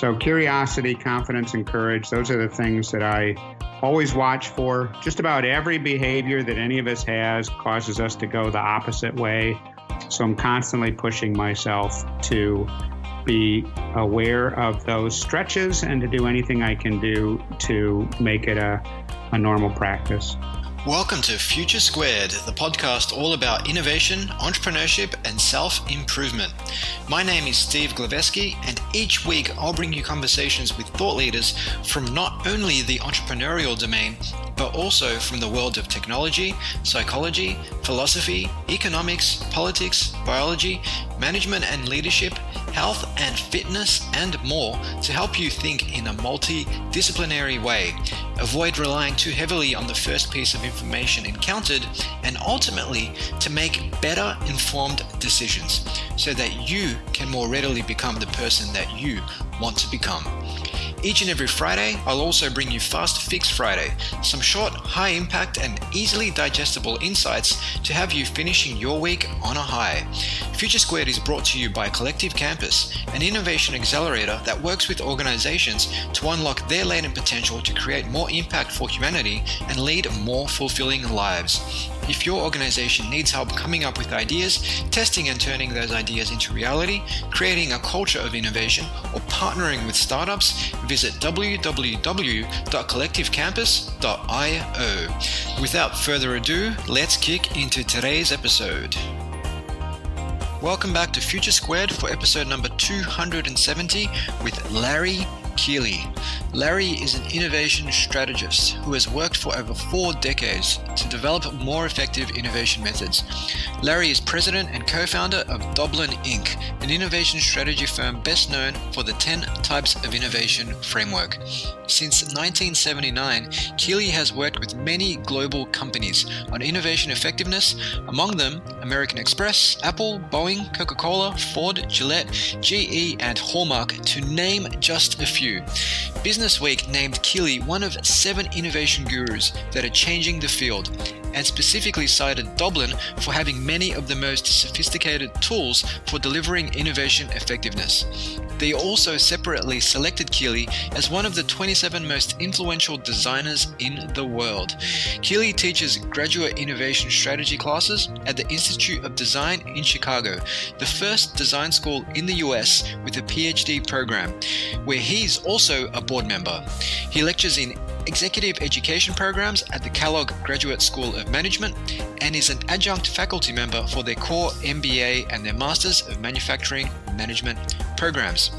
So curiosity, confidence, and courage, those are the things that I always watch for. Just about every behavior that any of us has causes us to go the opposite way. So I'm constantly pushing myself to be aware of those stretches and to do anything I can do to make it a normal practice. Welcome to Future Squared, the podcast all about innovation, entrepreneurship, and self-improvement. My name is Steve Glaveski, and each week I'll bring you conversations with thought leaders from not only the entrepreneurial domain, but also from the world of technology, psychology, philosophy, economics, politics, biology, management and leadership, health and fitness, and more to help you think in a multidisciplinary way, avoid relying too heavily on the first piece of information encountered, and ultimately to make better informed decisions so that you can more readily become the person that you want to become. Each and every Friday, I'll also bring you Fast Fix Friday, some short, high impact and easily digestible insights to have you finishing your week on a high. Future Squared is brought to you by Collective Campus, an innovation accelerator that works with organizations to unlock their latent potential to create more impact for humanity and lead more fulfilling lives. If your organization needs help coming up with ideas, testing and turning those ideas into reality, creating a culture of innovation, or partnering with startups, visit www.collectivecampus.io. Without further ado, let's kick into today's episode. Welcome back to Future Squared for episode number 270 with Larry Keeley. Larry is an innovation strategist who has worked for over 4 decades to develop more effective innovation methods. Larry is president and co-founder of Doblin Inc, an innovation strategy firm best known for the 10 Types of Innovation framework. Since 1979, Keeley has worked with many global companies on innovation effectiveness, among them American Express, Apple, Boeing, Coca-Cola, Ford, Gillette, GE, and Hallmark, to name just a few. BusinessWeek named Keeley one of 7 innovation gurus that are changing the field, and specifically cited Doblin for having many of the most sophisticated tools for delivering innovation effectiveness. They also separately selected Keeley as one of the 27 most influential designers in the world. Keeley teaches graduate innovation strategy classes at the Institute of Design in Chicago, the first design school in the US with a Ph.D. program, where he's also a board member. He lectures in executive education programs at the Kellogg Graduate School of Management and is an adjunct faculty member for their core MBA and their Masters of Manufacturing Management programs.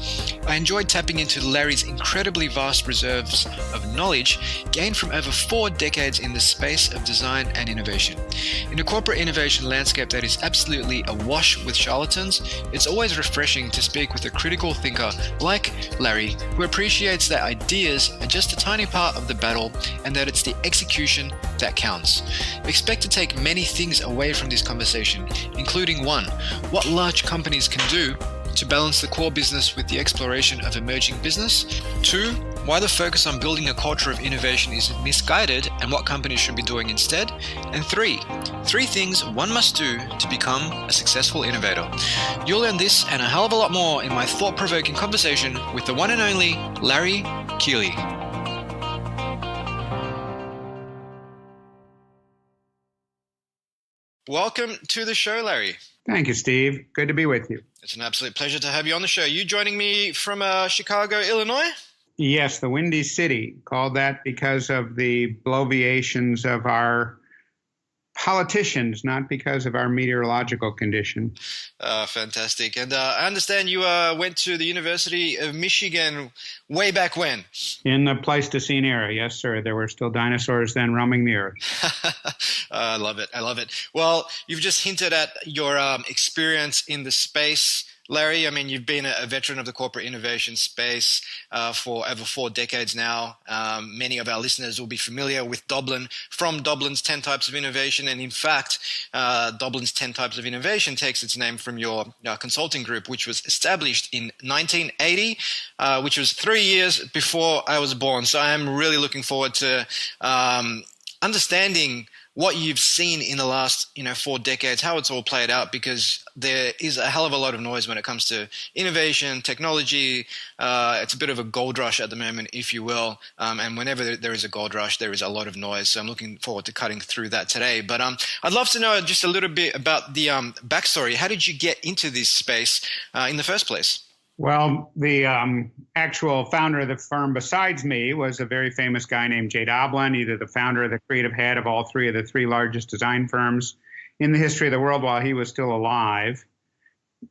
I enjoyed tapping into Larry's incredibly vast reserves of knowledge gained from over 4 decades in the space of design and innovation. In a corporate innovation landscape that is absolutely awash with charlatans, it's always refreshing to speak with a critical thinker like Larry, who appreciates that ideas are just a tiny part of the battle and that it's the execution that counts. Expect to take many things away from this conversation, including 1, what large companies can do to balance the core business with the exploration of emerging business. 2, why the focus on building a culture of innovation is misguided and what companies should be doing instead. And 3 things one must do to become a successful innovator. You'll learn this and a hell of a lot more in my thought-provoking conversation with the one and only Larry Keeley. Welcome to the show, Larry. Thank you, Steve. Good to be with you. It's an absolute pleasure to have you on the show. You joining me from Chicago, Illinois? Yes, the Windy City, called that because of the bloviations of our politicians, not because of our meteorological condition. Fantastic. And I understand you went to the University of Michigan way back when. In the Pleistocene era, yes, sir. There were still dinosaurs then roaming the earth. I love it. Well, you've just hinted at your experience in the space, Larry. I mean, you've been a veteran of the corporate innovation space for over 4 decades now. Many of our listeners will be familiar with Doblin from Doblin's 10 Types of Innovation. And in fact, Doblin's 10 Types of Innovation takes its name from your consulting group, which was established in 1980, which was 3 years before I was born. So I am really looking forward to understanding what you've seen in the last 4 decades, how it's all played out, because there is a hell of a lot of noise when it comes to innovation, technology. It's a bit of a gold rush at the moment, if you will, and whenever there is a gold rush, there is a lot of noise. So I'm looking forward to cutting through that today. But I'd love to know just a little bit about the backstory. How did you get into this space in the first place? Well, the actual founder of the firm besides me was a very famous guy named Jay Doblin, either the founder or the creative head of all three of the three largest design firms in the history of the world while he was still alive.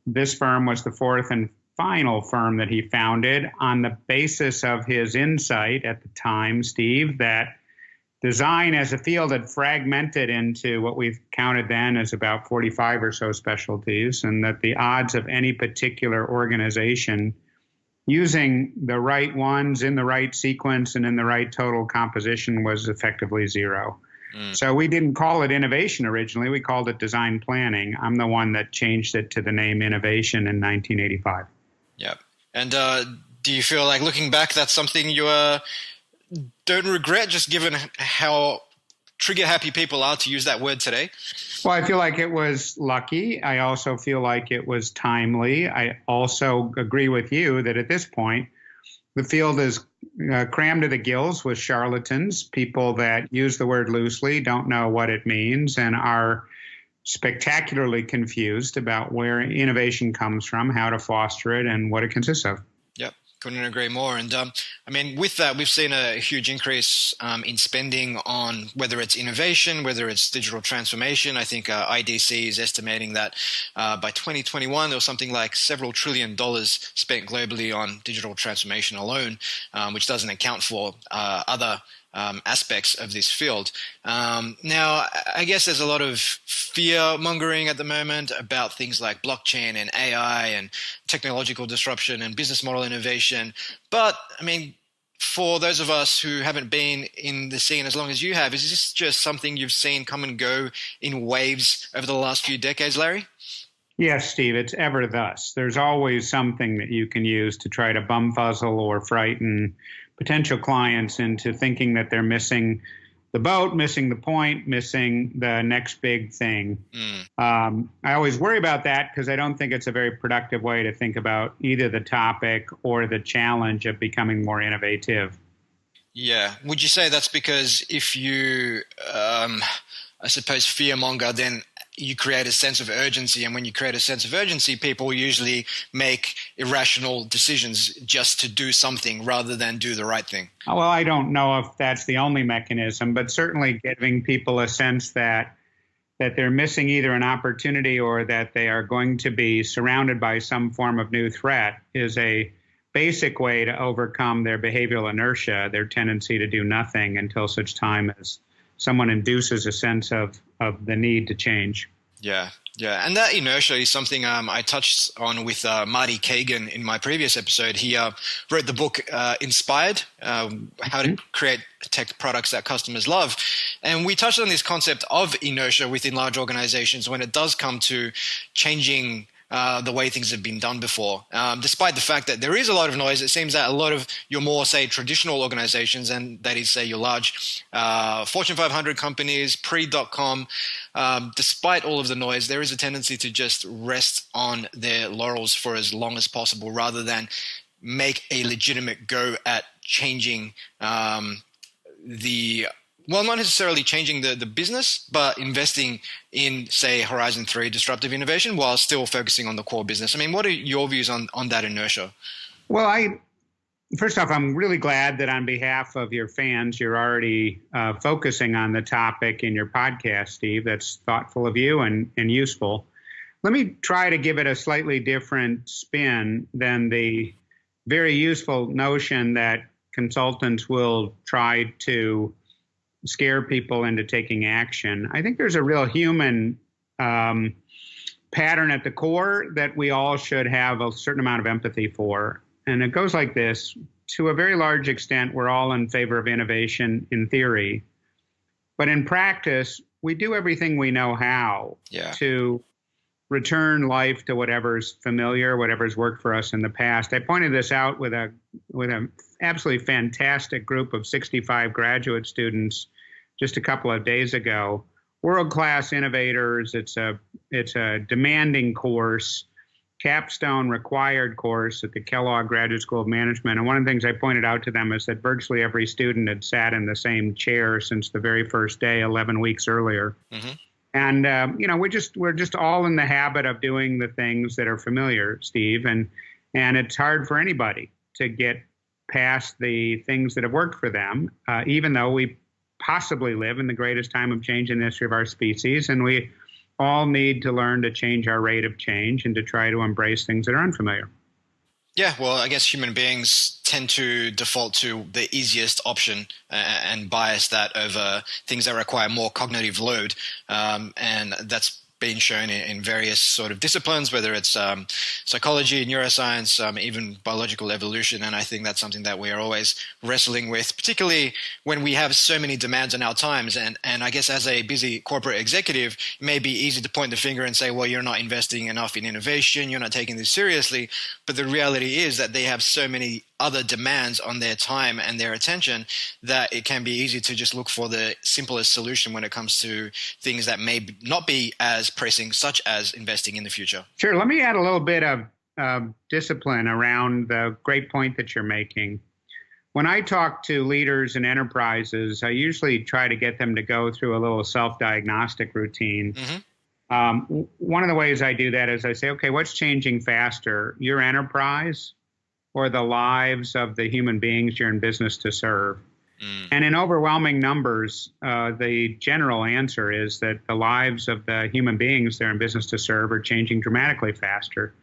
This firm was the fourth and final firm that he founded on the basis of his insight at the time, Steve, that design as a field had fragmented into what we counted then as about 45 or so specialties, and that the odds of any particular organization using the right ones in the right sequence and in the right total composition was effectively zero. So we didn't call it innovation originally. We called it design planning. I'm the one that changed it to the name innovation in 1985. Yeah. And do you feel like, looking back, that's something you don't regret, just given how trigger happy people are to use that word today? Well, I feel like it was lucky. I also feel like it was timely. I also agree with you that at this point, the field is crammed to the gills with charlatans, people that use the word loosely, don't know what it means, and are spectacularly confused about where innovation comes from, how to foster it, and what it consists of. Couldn't agree more. And with that, we've seen a huge increase in spending on whether it's innovation, whether it's digital transformation. I think IDC is estimating that by 2021, there was something like several $1 trillion spent globally on digital transformation alone, which doesn't account for other aspects of this field. Now, I guess there's a lot of fear-mongering at the moment about things like blockchain and AI and technological disruption and business model innovation. But, for those of us who haven't been in the scene as long as you have, is this just something you've seen come and go in waves over the last few decades, Larry? Yes, Steve, it's ever thus. There's always something that you can use to try to bumfuzzle or frighten potential clients into thinking that they're missing the boat, missing the point, missing the next big thing. I always worry about that because I don't think it's a very productive way to think about either the topic or the challenge of becoming more innovative. Yeah. Would you say that's because if you, I suppose, fearmonger, then you create a sense of urgency, and when you create a sense of urgency, people usually make irrational decisions just to do something rather than do the right thing? Well, I don't know if that's the only mechanism, but certainly giving people a sense that they're missing either an opportunity or that they are going to be surrounded by some form of new threat is a basic way to overcome their behavioral inertia, their tendency to do nothing until such time as someone induces a sense of the need to change. Yeah. And that inertia is something I touched on with Marty Kagan in my previous episode. He wrote the book Inspired, How to Create Tech Products That Customers Love. And we touched on this concept of inertia within large organizations when it does come to changing the way things have been done before. Despite the fact that there is a lot of noise, it seems that a lot of your more, say, traditional organizations, and that is, say, your large Fortune 500 companies, pre.com, despite all of the noise, there is a tendency to just rest on their laurels for as long as possible rather than make a legitimate go at changing not necessarily changing the business, but investing in, say, Horizon 3 disruptive innovation while still focusing on the core business. What are your views on that inertia? Well, first off, I'm really glad that on behalf of your fans, you're already focusing on the topic in your podcast, Steve. That's thoughtful of you and useful. Let me try to give it a slightly different spin than the very useful notion that consultants will try to scare people into taking action. I think there's a real human pattern at the core that we all should have a certain amount of empathy for. And it goes like this. To a very large extent, we're all in favor of innovation in theory. But in practice, we do everything we know how to return life to whatever's familiar, whatever's worked for us in the past. I pointed this out with a absolutely fantastic group of 65 graduate students just a couple of days ago. world-class innovators. It's a demanding course, capstone required course at the Kellogg Graduate School of Management. And one of the things I pointed out to them is that virtually every student had sat in the same chair since the very first day, 11 weeks earlier. Mm-hmm. And we're just all in the habit of doing the things that are familiar, Steve. And it's hard for anybody to get past the things that have worked for them, even though we possibly live in the greatest time of change in the history of our species, and we all need to learn to change our rate of change and to try to embrace things that are unfamiliar. Yeah, well, I guess human beings tend to default to the easiest option and bias that over things that require more cognitive load, and that's been shown in various sort of disciplines, whether it's psychology, neuroscience, even biological evolution. And I think that's something that we are always wrestling with, particularly when we have so many demands on our times. And I guess as a busy corporate executive, it may be easy to point the finger and say, well, you're not investing enough in innovation, you're not taking this seriously. But the reality is that they have so many other demands on their time and their attention that it can be easy to just look for the simplest solution when it comes to things that may not be as pressing, such as investing in the future. Sure. Let me add a little bit of discipline around the great point that you're making. When I talk to leaders and enterprises, I usually try to get them to go through a little self-diagnostic routine. Mm-hmm. One of the ways I do that is I say, okay, what's changing faster, your enterprise or the lives of the human beings you're in business to serve? And in overwhelming numbers, the general answer is that the lives of the human beings they're in business to serve are changing dramatically faster.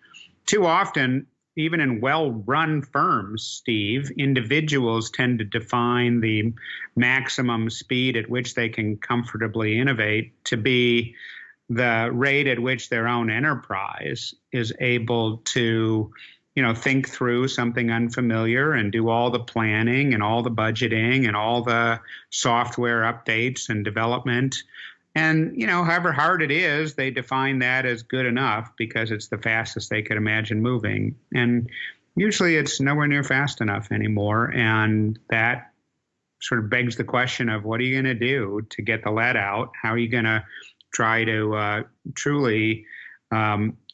Too often, even in well-run firms, Steve, individuals tend to define the maximum speed at which they can comfortably innovate to be the rate at which their own enterprise is able to think through something unfamiliar and do all the planning and all the budgeting and all the software updates and development. And, however hard it is, they define that as good enough because it's the fastest they could imagine moving. And usually it's nowhere near fast enough anymore. And that sort of begs the question of what are you going to do to get the lead out? How are you going to try to truly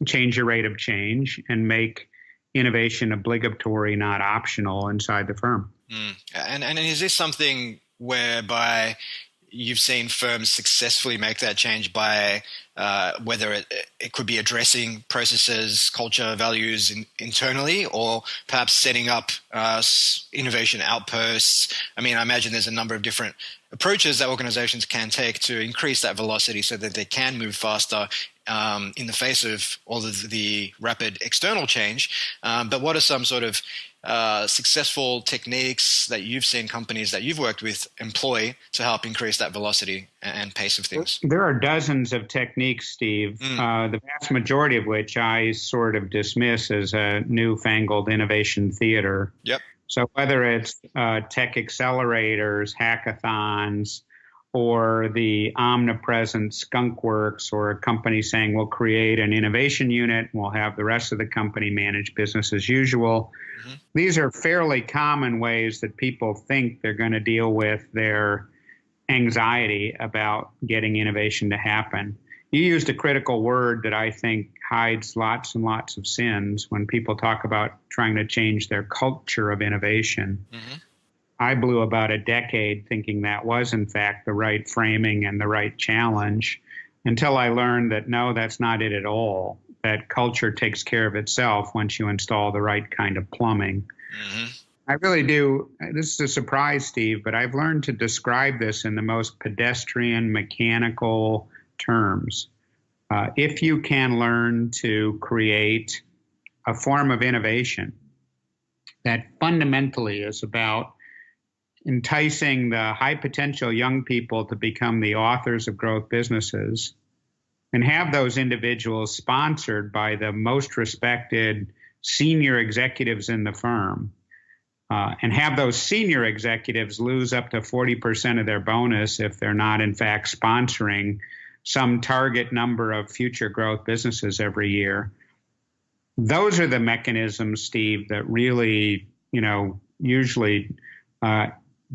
change your rate of change and make innovation obligatory, not optional inside the firm? And is this something whereby you've seen firms successfully make that change by whether it could be addressing processes, culture, values internally, or perhaps setting up innovation outposts? I mean, I imagine there's a number of different approaches that organizations can take to increase that velocity so that they can move faster in the face of all of the rapid external change. But what are some sort of successful techniques that you've seen companies that you've worked with employ to help increase that velocity and pace of things? There are dozens of techniques, Steve, the vast majority of which I sort of dismiss as a newfangled innovation theater. Yep. So whether it's tech accelerators, hackathons, or the omnipresent skunk works, or a company saying we'll create an innovation unit and we'll have the rest of the company manage business as usual. Mm-hmm. These are fairly common ways that people think they're going to deal with their anxiety about getting innovation to happen. You used a critical word that I think hides lots and lots of sins when people talk about trying to change their culture of innovation. Mm-hmm. I blew about a decade thinking that was, in fact, the right framing and the right challenge until I learned that, no, that's not it at all, that culture takes care of itself once you install the right kind of plumbing. Mm-hmm. I really do. This is a surprise, Steve, but I've learned to describe this in the most pedestrian, mechanical terms. If you can learn to create a form of innovation that fundamentally is about enticing the high potential young people to become the authors of growth businesses, and have those individuals sponsored by the most respected senior executives in the firm, and have those senior executives lose up to 40% of their bonus if they're not, in fact, sponsoring some target number of future growth businesses every year. Those are the mechanisms, Steve, that really, usually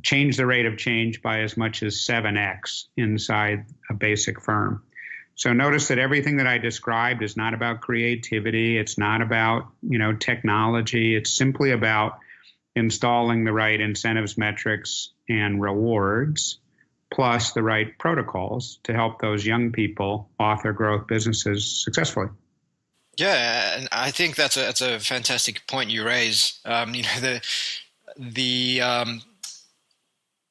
change the rate of change by as much as 7x inside a basic firm. So notice that everything that I described is not about creativity. It's not about, technology. It's simply about installing the right incentives, metrics, and rewards, plus the right protocols to help those young people author growth businesses successfully. Yeah, and I think that's a fantastic point you raise.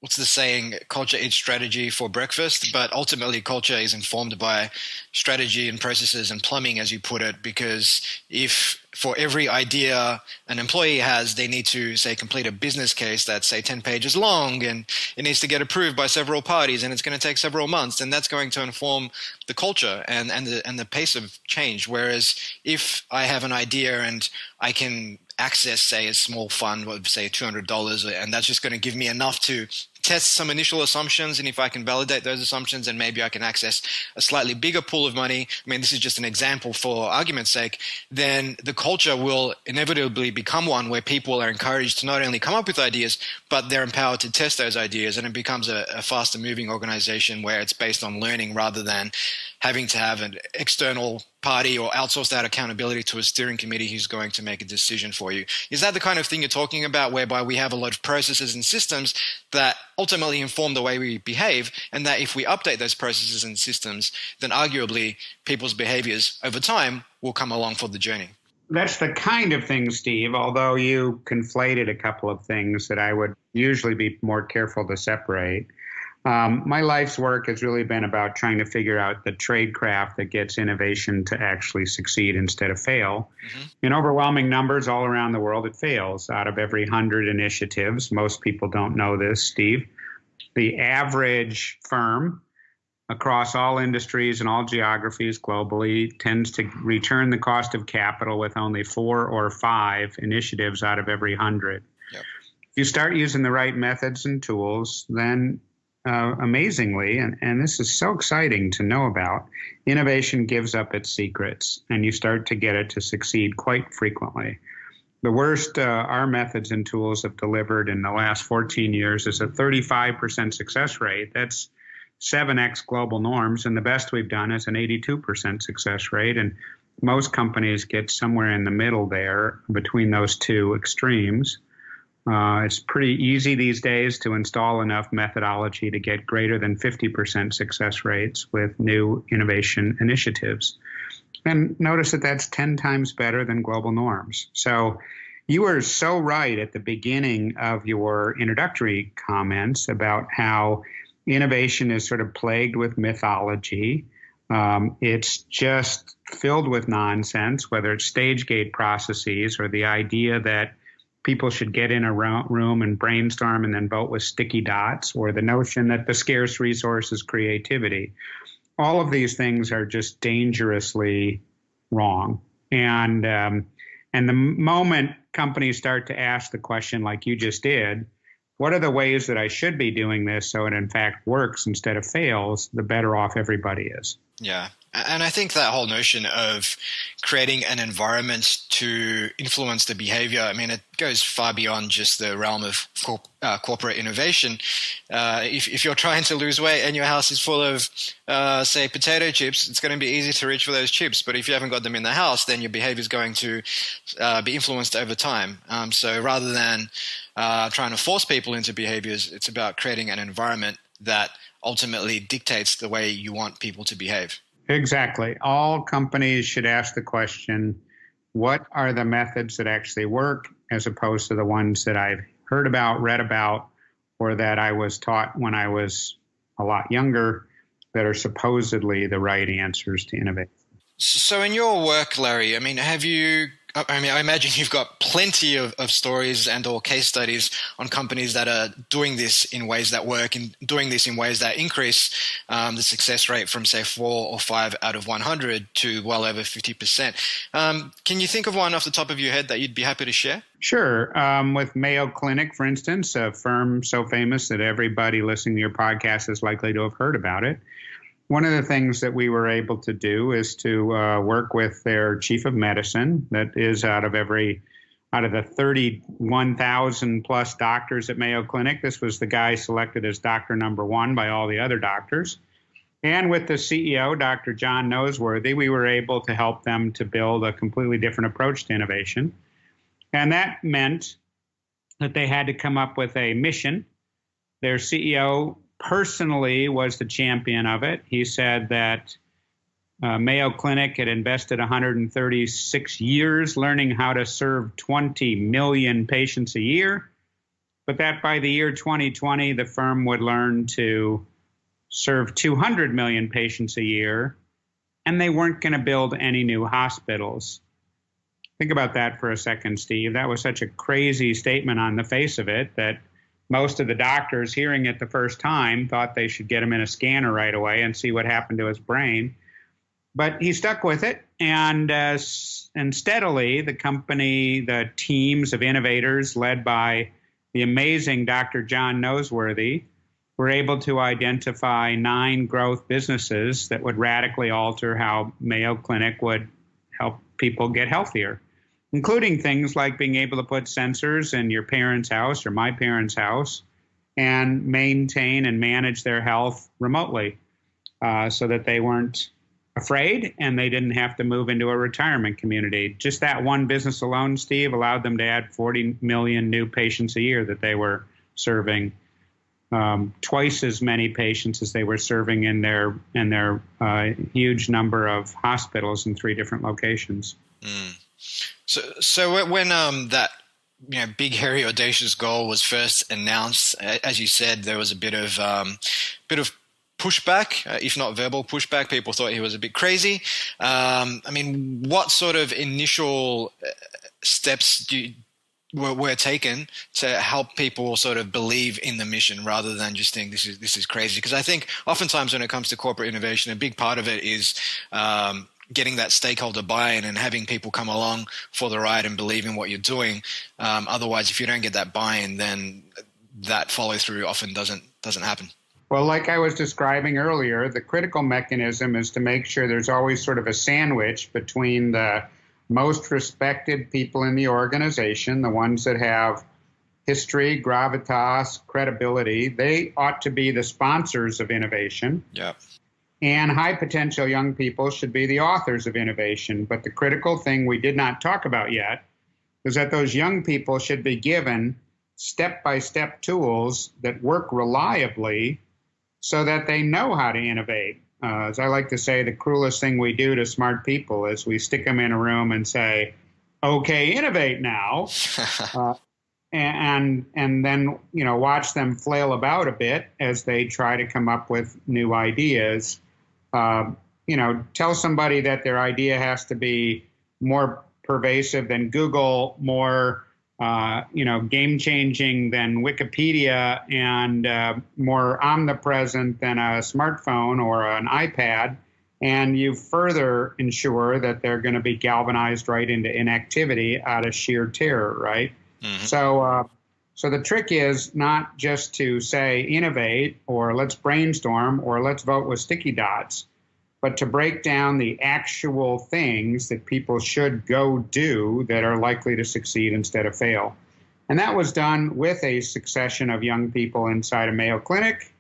What's the saying? Culture eats strategy for breakfast, but ultimately culture is informed by strategy and processes and plumbing, as you put it, because if for every idea an employee has, they need to, say, complete a business case that's, say, 10 pages long, and it needs to get approved by several parties, and it's going to take several months, and that's going to inform the culture and the pace of change. Whereas if I have an idea and I can access, say, a small fund of, say, $200, and that's just going to give me enough to test some initial assumptions, and if I can validate those assumptions, and maybe I can access a slightly bigger pool of money, I mean, this is just an example for argument's sake, then the culture will inevitably become one where people are encouraged to not only come up with ideas, but they're empowered to test those ideas, and it becomes a faster moving organization where it's based on learning rather than having to have an external party or outsource that accountability to a steering committee who's going to make a decision for you. Is that the kind of thing you're talking about, whereby we have a lot of processes and systems that ultimately inform the way we behave, and that if we update those processes and systems, then arguably people's behaviors over time will come along for the journey? That's the kind of thing, Steve, although you conflated a couple of things that I would usually be more careful to separate. My life's work has really been about trying to figure out the tradecraft that gets innovation to actually succeed instead of fail. Mm-hmm. In overwhelming numbers all around the world, it fails. Out of every 100 initiatives, most people don't know this, Steve, the average firm across all industries and all geographies globally tends to return the cost of capital with only 4 or 5 initiatives out of every 100. Yep. If you start using the right methods and tools, then amazingly, and this is so exciting to know about, innovation gives up its secrets, and you start to get it to succeed quite frequently. The worst our methods and tools have delivered in the last 14 years is a 35% success rate. That's 7x global norms, and the best we've done is an 82% success rate, and most companies get somewhere in the middle there between those two extremes. It's pretty easy these days to install enough methodology to get greater than 50% success rates with new innovation initiatives. And notice that that's 10 times better than global norms. So you were so right at the beginning of your introductory comments about how innovation is sort of plagued with mythology. It's just filled with nonsense, whether it's stage gate processes or the idea that people should get in a room and brainstorm and then vote with sticky dots, or the notion that the scarce resource is creativity. All of these things are just dangerously wrong. And the moment companies start to ask the question like you just did, what are the ways that I should be doing this so it in fact works instead of fails, the better off everybody is. Yeah. And I think that whole notion of creating an environment to influence the behavior, I mean, it goes far beyond just the realm of corporate innovation. If you're trying to lose weight and your house is full of, say, potato chips, it's going to be easy to reach for those chips. But if you haven't got them in the house, then your behavior is going to be influenced over time. So rather than trying to force people into behaviors, it's about creating an environment that ultimately dictates the way you want people to behave. Exactly. All companies should ask the question, what are the methods that actually work, as opposed to the ones that I've heard about, read about, or that I was taught when I was a lot younger that are supposedly the right answers to innovation. So in your work, Larry, I imagine you've got plenty of stories and or case studies on companies that are doing this in ways that work and doing this in ways that increase the success rate from, say, 4 or 5 out of 100 to well over 50%. Can you think of one off the top of your head that you'd be happy to share? Sure. With Mayo Clinic, for instance, a firm so famous that everybody listening to your podcast is likely to have heard about it. One of the things that we were able to do is to work with their chief of medicine, that is out of every out of the 31,000 plus doctors at Mayo Clinic, this was the guy selected as doctor number one by all the other doctors. And with the CEO, Dr. John Noseworthy, we were able to help them to build a completely different approach to innovation. And that meant that they had to come up with a mission. Their CEO personally was the champion of it. He said that Mayo Clinic had invested 136 years learning how to serve 20 million patients a year, but that by the year 2020, the firm would learn to serve 200 million patients a year, and they weren't going to build any new hospitals. Think about that for a second, Steve. That was such a crazy statement on the face of it that most of the doctors hearing it the first time thought they should get him in a scanner right away and see what happened to his brain. But he stuck with it, and steadily the company, the teams of innovators led by the amazing Dr. John Noseworthy, were able to identify 9 growth businesses that would radically alter how Mayo Clinic would help people get healthier, including things like being able to put sensors in your parents' house or my parents' house and maintain and manage their health remotely so that they weren't afraid and they didn't have to move into a retirement community. Just that one business alone, Steve, allowed them to add 40 million new patients a year that they were serving. Twice as many patients as they were serving in their huge number of hospitals in 3 different locations. Mm. So when that big, hairy, audacious goal was first announced, as you said, there was a bit of pushback, if not verbal pushback. People thought he was a bit crazy. What sort of initial steps were taken to help people sort of believe in the mission rather than just think this is crazy? Because I think oftentimes when it comes to corporate innovation, a big part of it is getting that stakeholder buy-in and having people come along for the ride and believe in what you're doing. Otherwise, if you don't get that buy-in, then that follow-through often doesn't happen. Well, like I was describing earlier, the critical mechanism is to make sure there's always sort of a sandwich between the most respected people in the organization, the ones that have history, gravitas, credibility. They ought to be the sponsors of innovation. Yeah. And high potential young people should be the authors of innovation. But the critical thing we did not talk about yet is that those young people should be given step-by-step tools that work reliably so that they know how to innovate. As I like to say, the cruelest thing we do to smart people is we stick them in a room and say, okay, innovate now. And then, watch them flail about a bit as they try to come up with new ideas. Tell somebody that their idea has to be more pervasive than Google, more game-changing than Wikipedia, and more omnipresent than a smartphone or an iPad, and you further ensure that they're going to be galvanized right into inactivity out of sheer terror, right? Mm-hmm. So the trick is not just to say innovate or let's brainstorm or let's vote with sticky dots, but to break down the actual things that people should go do that are likely to succeed instead of fail. And that was done with a succession of young people inside of Mayo Clinic,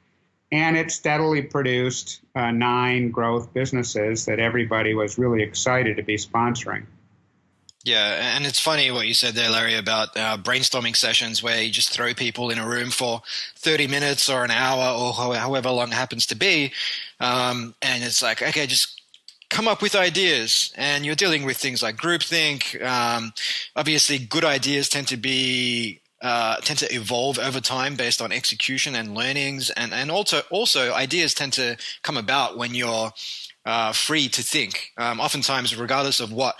and it steadily produced 9 growth businesses that everybody was really excited to be sponsoring. Yeah, and it's funny what you said there, Larry, about brainstorming sessions where you just throw people in a room for 30 minutes or an hour or however long it happens to be. And it's like, okay, just come up with ideas. And you're dealing with things like groupthink. Obviously, good ideas tend to evolve over time based on execution and learnings. And also ideas tend to come about when you're free to think. Oftentimes, regardless of what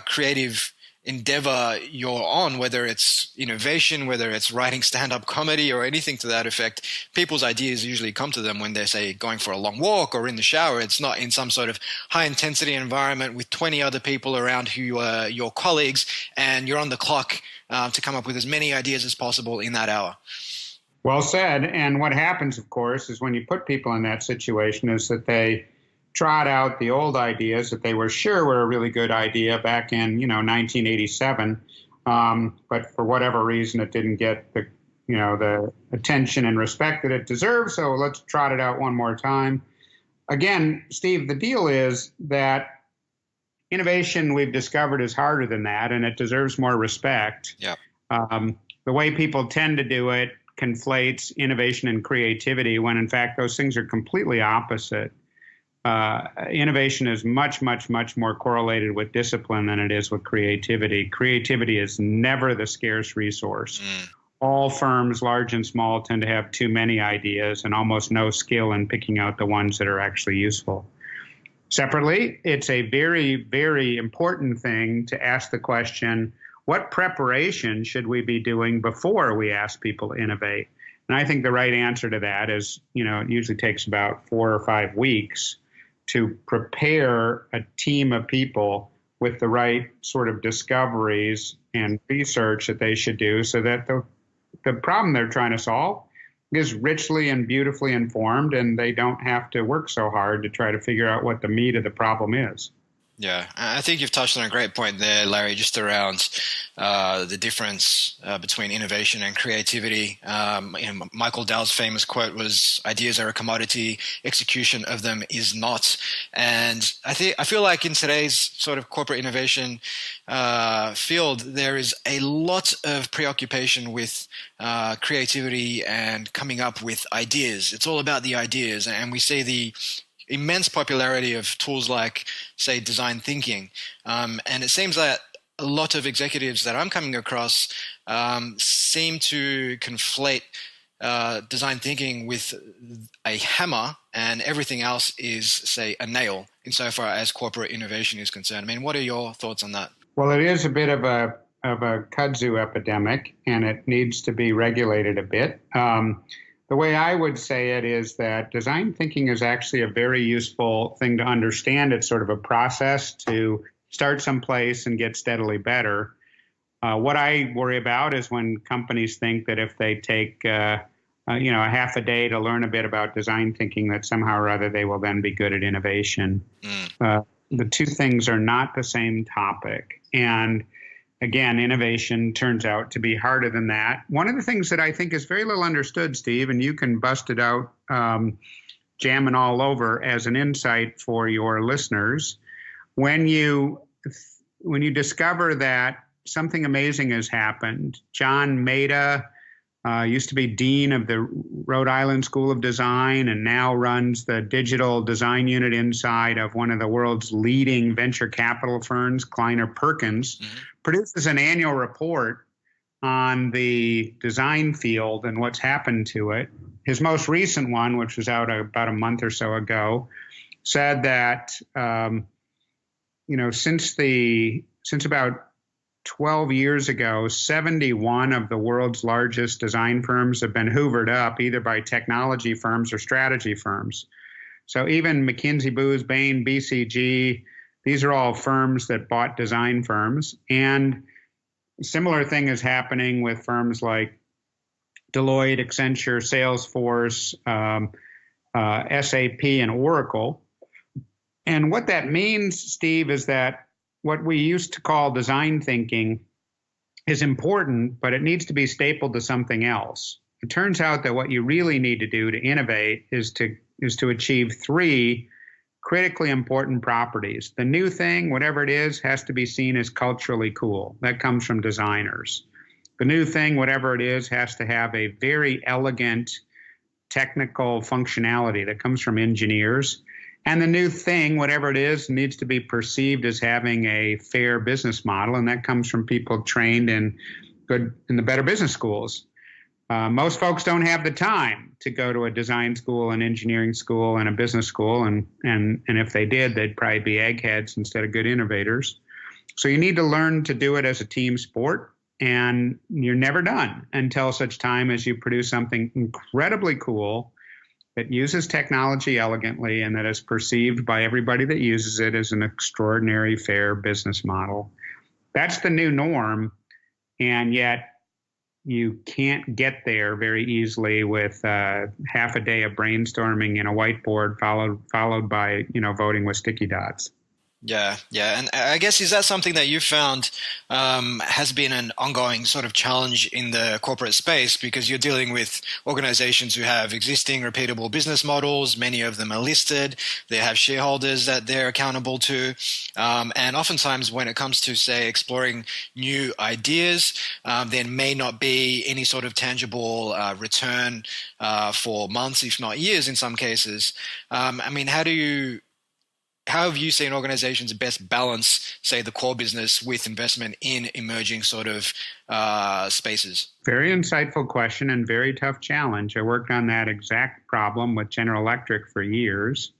creative endeavor you're on, whether it's innovation, whether it's writing stand-up comedy or anything to that effect, people's ideas usually come to them when they're, say, going for a long walk or in the shower. It's not in some sort of high-intensity environment with 20 other people around who are your colleagues, and you're on the clock to come up with as many ideas as possible in that hour. Well said. And what happens, of course, is when you put people in that situation is that they trot out the old ideas that they were sure were a really good idea back in, 1987, But for whatever reason, it didn't get the attention and respect that it deserves. So let's trot it out one more time. Again, Steve, the deal is that innovation, we've discovered, is harder than that, and it deserves more respect. Yeah. The way people tend to do it conflates innovation and creativity when, in fact, those things are completely opposite. Innovation is much, much, much more correlated with discipline than it is with creativity. Creativity is never the scarce resource. All firms, large and small, tend to have too many ideas and almost no skill in picking out the ones that are actually useful. Separately, it's a very, very important thing to ask the question, what preparation should we be doing before we ask people to innovate? And I think the right answer to that is, it usually takes about 4 or 5 weeks to prepare a team of people with the right sort of discoveries and research that they should do so that the problem they're trying to solve is richly and beautifully informed, and they don't have to work so hard to try to figure out what the meat of the problem is. Yeah, I think you've touched on a great point there, Larry, just around the difference between innovation and creativity. Michael Dell's famous quote was, "Ideas are a commodity, execution of them is not." And I feel like in today's sort of corporate innovation field, there is a lot of preoccupation with creativity and coming up with ideas. It's all about the ideas, and we see the immense popularity of tools like, say, design thinking. And it seems that a lot of executives that I'm coming across seem to conflate design thinking with a hammer, and everything else is, say, a nail insofar as corporate innovation is concerned. I mean, what are your thoughts on that? Well, it is a bit of a kudzu epidemic, and it needs to be regulated a bit. The way I would say it is that design thinking is actually a very useful thing to understand. It's sort of a process to start someplace and get steadily better. What I worry about is when companies think that if they take a half a day to learn a bit about design thinking, that somehow or other they will then be good at innovation. The two things are not the same topic. And again, innovation turns out to be harder than that. One of the things that I think is very little understood, Steve, and you can bust it out jamming all over as an insight for your listeners, when you discover that something amazing has happened. John Maeda used to be dean of the Rhode Island School of Design and now runs the digital design unit inside of one of the world's leading venture capital firms, Kleiner Perkins, produces an annual report on the design field and what's happened to it. His most recent one, which was out about a month or so ago, said that since about 12 years ago, 71 of the world's largest design firms have been hoovered up either by technology firms or strategy firms. So even McKinsey, Booz, Bain, BCG, these are all firms that bought design firms. And a similar thing is happening with firms like Deloitte, Accenture, Salesforce, SAP, and Oracle. And what that means, Steve, is that what we used to call design thinking is important, but it needs to be stapled to something else. It turns out that what you really need to do to innovate is to achieve 3 critically important properties. The new thing, whatever it is, has to be seen as culturally cool. That comes from designers. The new thing, whatever it is, has to have a very elegant technical functionality. That comes from engineers. And the new thing, whatever it is, needs to be perceived as having a fair business model, and that comes from people trained in the better business schools. Most folks don't have the time to go to a design school, an engineering school, and a business school, and if they did, they'd probably be eggheads instead of good innovators. So you need to learn to do it as a team sport, and you're never done until such time as you produce something incredibly cool that uses technology elegantly and that is perceived by everybody that uses it as an extraordinary, fair business model. That's the new norm, and yet you can't get there very easily with half a day of brainstorming and a whiteboard followed by voting with sticky dots. Yeah, yeah. And I guess, is that something that you found has been an ongoing sort of challenge in the corporate space, because you're dealing with organizations who have existing repeatable business models, many of them are listed, they have shareholders that they're accountable to, and oftentimes when it comes to, say, exploring new ideas, there may not be any sort of tangible return for months, if not years in some cases. I mean, how have you seen organizations best balance, say, the core business with investment in emerging sort of spaces? Very insightful question and very tough challenge. I worked on that exact problem with General Electric for years.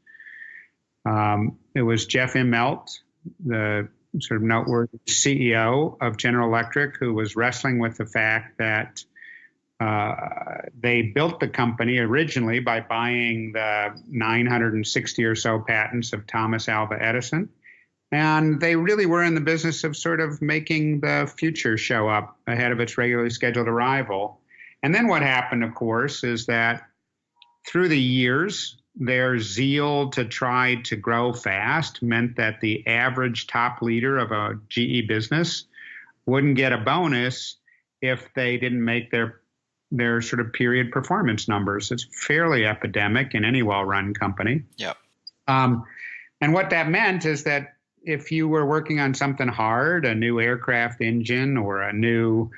It was Jeff Immelt, the sort of noteworthy CEO of General Electric, who was wrestling with the fact that they built the company originally by buying the 960 or so patents of Thomas Alva Edison. And they really were in the business of sort of making the future show up ahead of its regularly scheduled arrival. And then what happened, of course, is that through the years, their zeal to try to grow fast meant that the average top leader of a GE business wouldn't get a bonus if they didn't make their sort of period performance numbers. It's fairly epidemic in any well-run company. Yep. And what that meant is that if you were working on something hard, a new aircraft engine or a new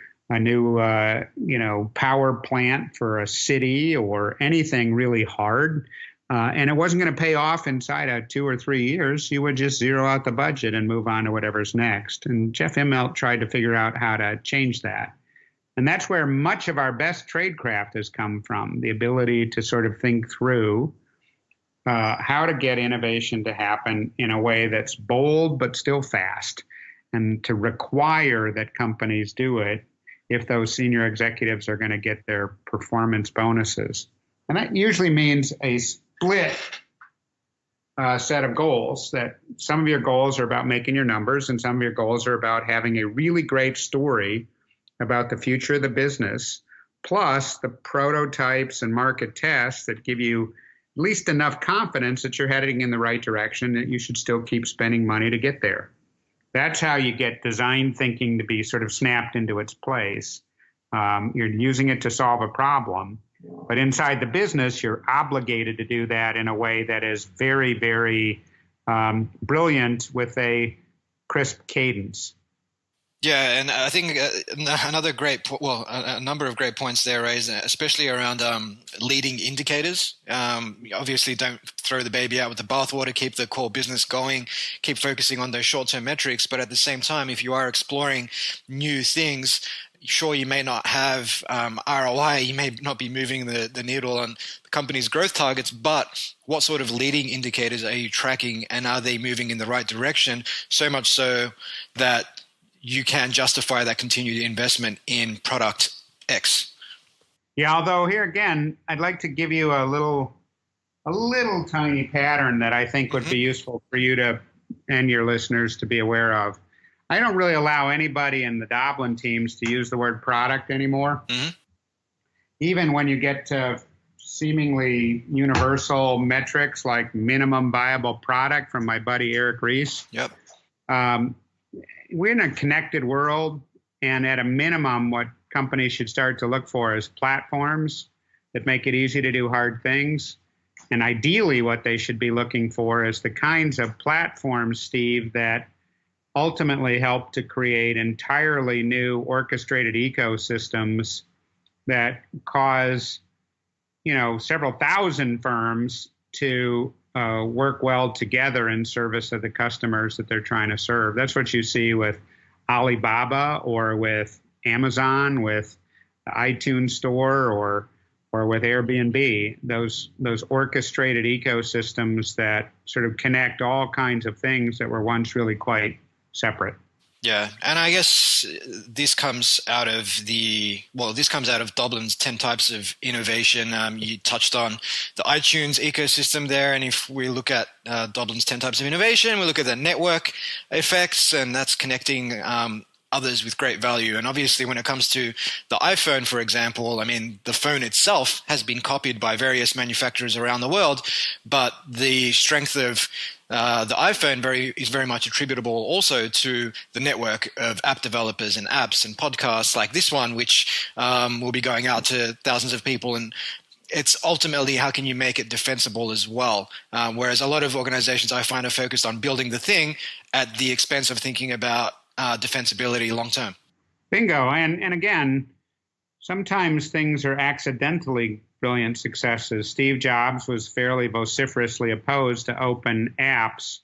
power plant for a city or anything really hard, and it wasn't going to pay off inside of 2 or 3 years, you would just zero out the budget and move on to whatever's next. And Jeff Immelt tried to figure out how to change that. And that's where much of our best tradecraft has come from, the ability to sort of think through how to get innovation to happen in a way that's bold but still fast, and to require that companies do it if those senior executives are going to get their performance bonuses. And that usually means a split set of goals, that some of your goals are about making your numbers and some of your goals are about having a really great story about the future of the business, plus the prototypes and market tests that give you at least enough confidence that you're heading in the right direction, that you should still keep spending money to get there. That's how you get design thinking to be sort of snapped into its place. You're using it to solve a problem, but inside the business, you're obligated to do that in a way that is very, very brilliant with a crisp cadence. Yeah, and I think a number of great points there raised, especially around leading indicators. Obviously, don't throw the baby out with the bathwater, keep the core business going, keep focusing on those short-term metrics. But at the same time, if you are exploring new things, sure, you may not have ROI, you may not be moving the needle on the company's growth targets, but what sort of leading indicators are you tracking, and are they moving in the right direction? So much so that you can justify that continued investment in product X. Yeah, although here again, I'd like to give you a little tiny pattern that I think would be useful for you to and your listeners to be aware of. I don't really allow anybody in the Doblin teams to use the word product anymore. Even when you get to seemingly universal metrics like minimum viable product from my buddy Eric Ries. Yep. We're in a connected world, and at a minimum, what companies should start to look for is platforms that make it easy to do hard things. And ideally, what they should be looking for is the kinds of platforms, Steve, that ultimately help to create entirely new orchestrated ecosystems that cause, several thousand firms to work well together in service of the customers that they're trying to serve. That's what you see with Alibaba or with Amazon, with the iTunes store, or with Airbnb. Those orchestrated ecosystems that sort of connect all kinds of things that were once really quite separate. Yeah, and I guess this comes out of Doblin's 10 types of innovation. You touched on the iTunes ecosystem there, and if we look at Doblin's 10 types of innovation, we look at the network effects, and that's connecting others with great value. And obviously, when it comes to the iPhone, for example, I mean, the phone itself has been copied by various manufacturers around the world, but the strength of the iPhone is very much attributable also to the network of app developers and apps and podcasts like this one, which will be going out to thousands of people. And it's ultimately, how can you make it defensible as well? Whereas a lot of organizations I find are focused on building the thing at the expense of thinking about defensibility long term. Bingo. And again, sometimes things are accidentally brilliant successes. Steve Jobs was fairly vociferously opposed to open apps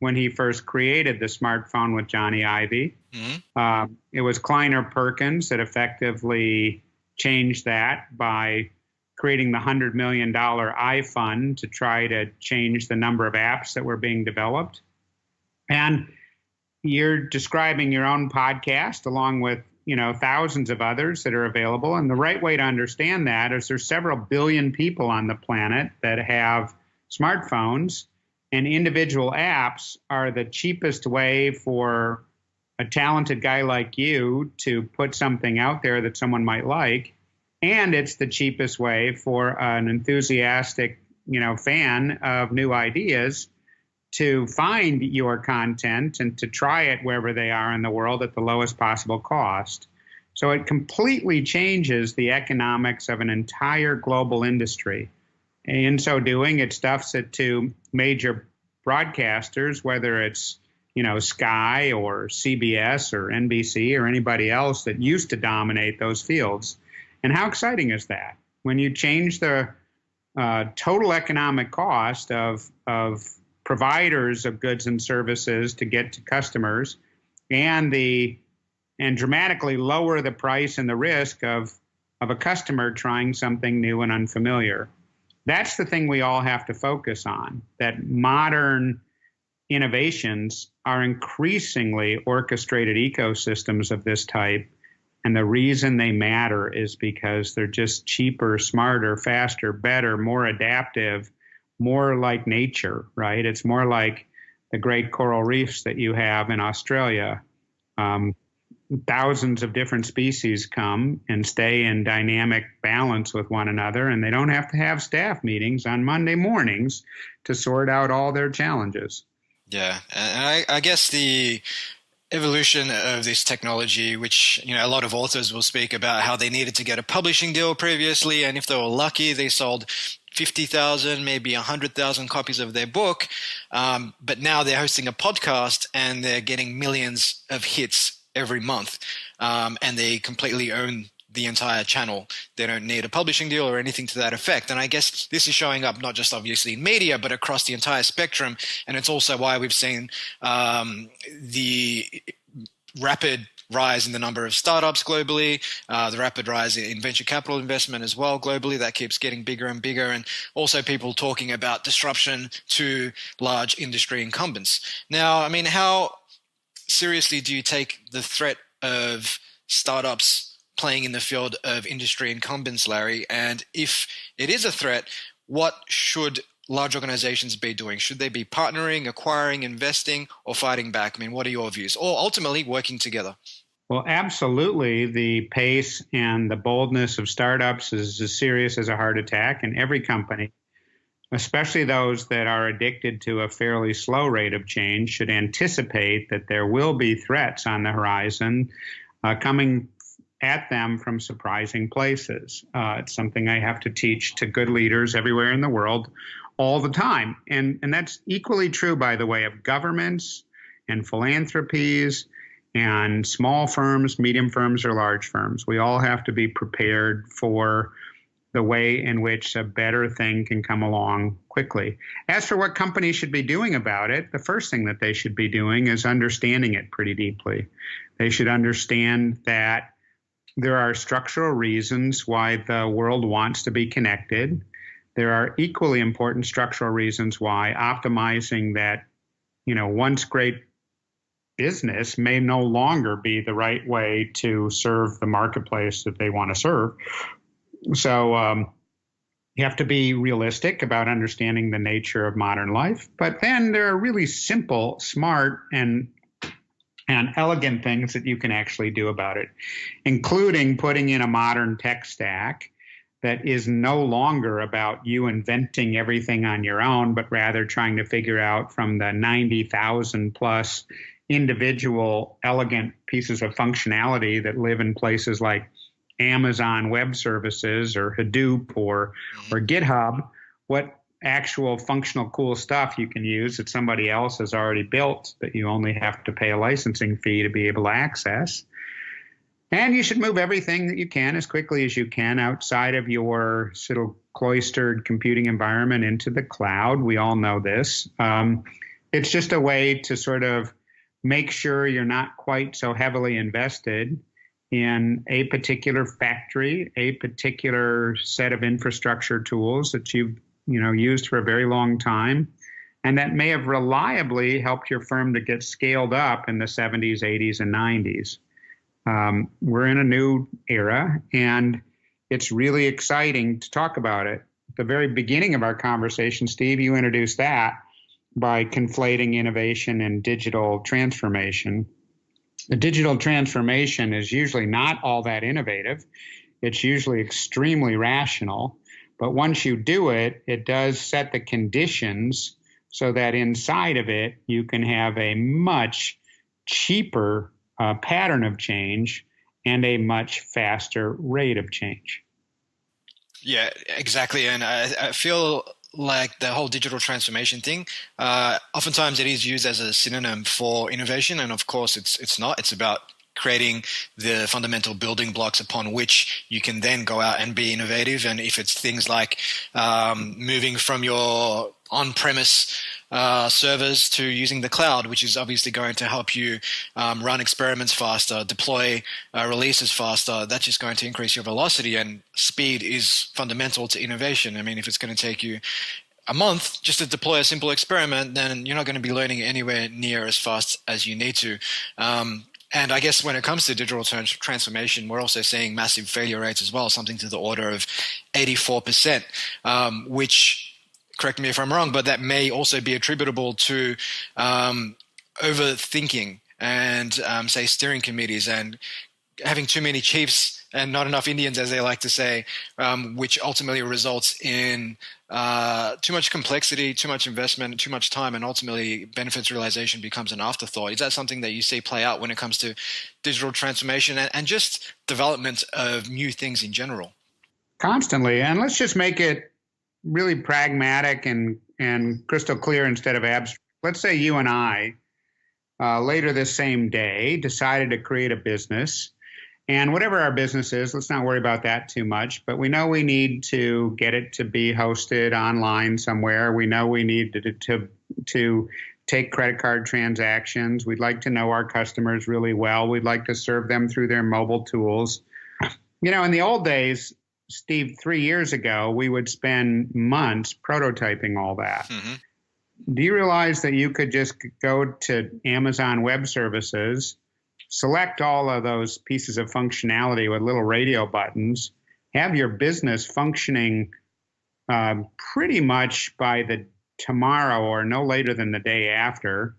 when he first created the smartphone with Johnny Ive. Mm-hmm. It was Kleiner Perkins that effectively changed that by creating the $100 million iFund to try to change the number of apps that were being developed. And you're describing your own podcast along with, thousands of others that are available. And the right way to understand that is there's several billion people on the planet that have smartphones, and individual apps are the cheapest way for a talented guy like you to put something out there that someone might like. And it's the cheapest way for an enthusiastic, fan of new ideas to find your content and to try it wherever they are in the world at the lowest possible cost. So it completely changes the economics of an entire global industry. In so doing, it stuffs it to major broadcasters, whether it's, Sky or CBS or NBC or anybody else that used to dominate those fields. And how exciting is that? When you change the total economic cost of providers of goods and services to get to customers, and dramatically lower the price and the risk of a customer trying something new and unfamiliar. That's the thing we all have to focus on, that modern innovations are increasingly orchestrated ecosystems of this type. And the reason they matter is because they're just cheaper, smarter, faster, better, more adaptive, more like nature, right? It's more like the great coral reefs that you have in Australia. Thousands of different species come and stay in dynamic balance with one another, and they don't have to have staff meetings on Monday mornings to sort out all their challenges. Yeah, and I guess the evolution of this technology, which a lot of authors will speak about how they needed to get a publishing deal previously, and if they were lucky, they sold 50,000, maybe 100,000 copies of their book, but now they're hosting a podcast and they're getting millions of hits every month, and they completely own the entire channel. They don't need a publishing deal or anything to that effect. And I guess this is showing up not just obviously in media, but across the entire spectrum. And it's also why we've seen the rapid rise in the number of startups globally, the rapid rise in venture capital investment as well globally. That keeps getting bigger and bigger. And also people talking about disruption to large industry incumbents. Now, I mean, how seriously do you take the threat of startups playing in the field of industry incumbents, Larry? And if it is a threat, what should large organizations be doing? Should they be partnering, acquiring, investing, or fighting back? I mean, what are your views? Or ultimately working together? Well, absolutely. The pace and the boldness of startups is as serious as a heart attack, and every company, especially those that are addicted to a fairly slow rate of change, should anticipate that there will be threats on the horizon coming at them from surprising places. It's something I have to teach to good leaders everywhere in the world all the time. And that's equally true, by the way, of governments and philanthropies and small firms, medium firms, or large firms. We all have to be prepared for the way in which a better thing can come along quickly. As for what companies should be doing about it, the first thing that they should be doing is understanding it pretty deeply. They should understand that there are structural reasons why the world wants to be connected. There are equally important structural reasons why optimizing that, once great business may no longer be the right way to serve the marketplace that they want to serve. So you have to be realistic about understanding the nature of modern life. But then there are really simple, smart, and and elegant things that you can actually do about it, including putting in a modern tech stack that is no longer about you inventing everything on your own, but rather trying to figure out from the 90,000 plus individual elegant pieces of functionality that live in places like Amazon Web Services or Hadoop or GitHub, what actual functional cool stuff you can use that somebody else has already built that you only have to pay a licensing fee to be able to access. And you should move everything that you can as quickly as you can outside of your sort of cloistered computing environment into the cloud. We all know this. It's just a way to sort of make sure you're not quite so heavily invested in a particular factory, a particular set of infrastructure tools that you've used for a very long time, and that may have reliably helped your firm to get scaled up in the 70s, 80s, and 90s. We're in a new era, and it's really exciting to talk about it. At the very beginning of our conversation, Steve, you introduced that by conflating innovation and digital transformation. The digital transformation is usually not all that innovative. It's usually extremely rational. But once you do it, it does set the conditions so that inside of it, you can have a much cheaper pattern of change and a much faster rate of change. Yeah, exactly. And I feel like the whole digital transformation thing, oftentimes it is used as a synonym for innovation. And of course, it's not. It's about creating the fundamental building blocks upon which you can then go out and be innovative. And if it's things like moving from your on-premise servers to using the cloud, which is obviously going to help you run experiments faster, deploy releases faster, that's just going to increase your velocity, and speed is fundamental to innovation. I mean, if it's going to take you a month just to deploy a simple experiment, then you're not going to be learning anywhere near as fast as you need to. And I guess when it comes to digital transformation, we're also seeing massive failure rates as well, something to the order of 84%, which, correct me if I'm wrong, but that may also be attributable to overthinking and, say, steering committees and having too many chiefs and not enough Indians, as they like to say, which ultimately results in too much complexity, too much investment, too much time, and ultimately benefits realization becomes an afterthought. Is that something that you see play out when it comes to digital transformation and just development of new things in general? Constantly. And let's just make it really pragmatic and crystal clear instead of abstract. Let's say you and I, later this same day, decided to create a business. And whatever our business is, let's not worry about that too much. But we know we need to get it to be hosted online somewhere. We know we need to take credit card transactions. We'd like to know our customers really well. We'd like to serve them through their mobile tools. In the old days, Steve, 3 years ago, we would spend months prototyping all that. Mm-hmm. Do you realize that you could just go to Amazon Web Services, select all of those pieces of functionality with little radio buttons, have your business functioning pretty much by the tomorrow or no later than the day after,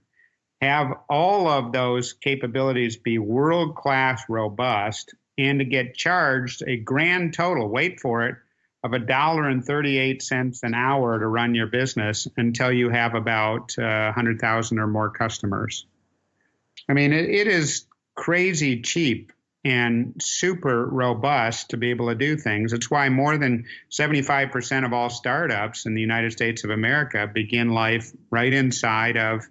have all of those capabilities be world-class robust, and to get charged a grand total, wait for it, of $1.38 an hour to run your business until you have about 100,000 or more customers. I mean, it is crazy cheap and super robust to be able to do things. It's why more than 75% of all startups in the United States of America begin life right inside of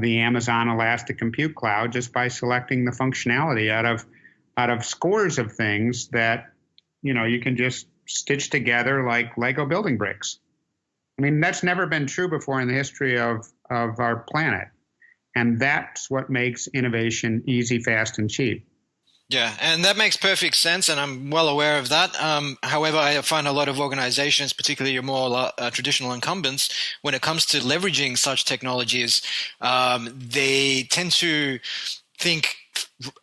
the Amazon Elastic Compute Cloud, just by selecting the functionality out of scores of things that you can just stitch together like Lego building bricks. I mean, that's never been true before in the history of our planet. And that's what makes innovation easy, fast, and cheap. Yeah, and that makes perfect sense, and I'm well aware of that. However, I find a lot of organizations, particularly your more traditional incumbents, when it comes to leveraging such technologies, they tend to think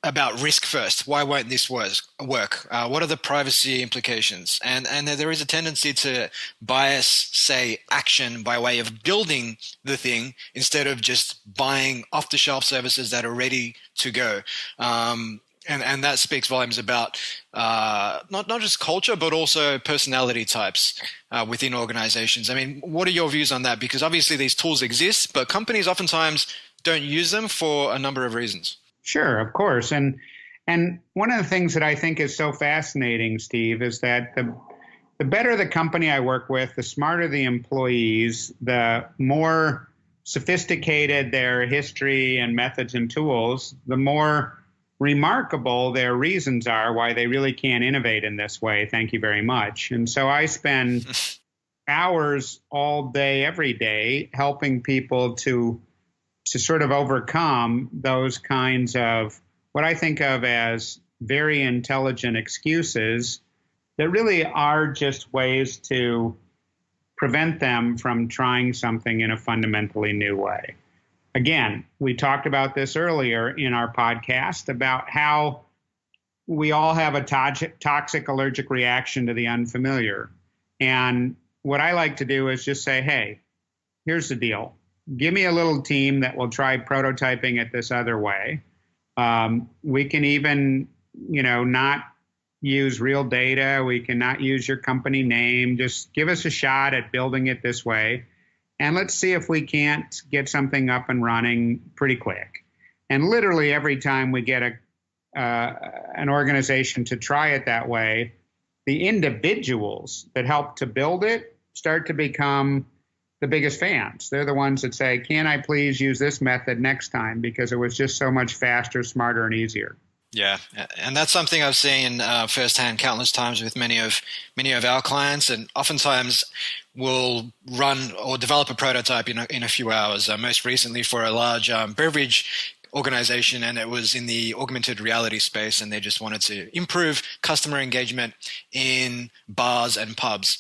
about risk first. Why won't this work? What are the privacy implications? And there is a tendency to bias, say, action by way of building the thing instead of just buying off-the-shelf services that are ready to go. And that speaks volumes about not just culture, but also personality types within organizations. I mean, what are your views on that? Because obviously these tools exist, but companies oftentimes don't use them for a number of reasons. Sure, of course. And one of the things that I think is so fascinating, Steve, is that the better the company I work with, the smarter the employees, the more sophisticated their history and methods and tools, the more remarkable their reasons are why they really can't innovate in this way. Thank you very much. And so I spend hours all day, every day, helping people to sort of overcome those kinds of what I think of as very intelligent excuses that really are just ways to prevent them from trying something in a fundamentally new way. Again, we talked about this earlier in our podcast about how we all have a toxic allergic reaction to the unfamiliar. And what I like to do is just say, hey, here's the deal. Give me a little team that will try prototyping it this other way. We can even, not use real data. We can not use your company name. Just give us a shot at building it this way. And let's see if we can't get something up and running pretty quick. And literally every time we get an organization to try it that way, the individuals that help to build it start to become the biggest fans. They're the ones that say, can I please use this method next time? Because it was just so much faster, smarter, and easier. Yeah, and that's something I've seen firsthand countless times with many of our clients, and oftentimes we'll run or develop a prototype in a few hours. Most recently for a large beverage organization, and it was in the augmented reality space, and they just wanted to improve customer engagement in bars and pubs.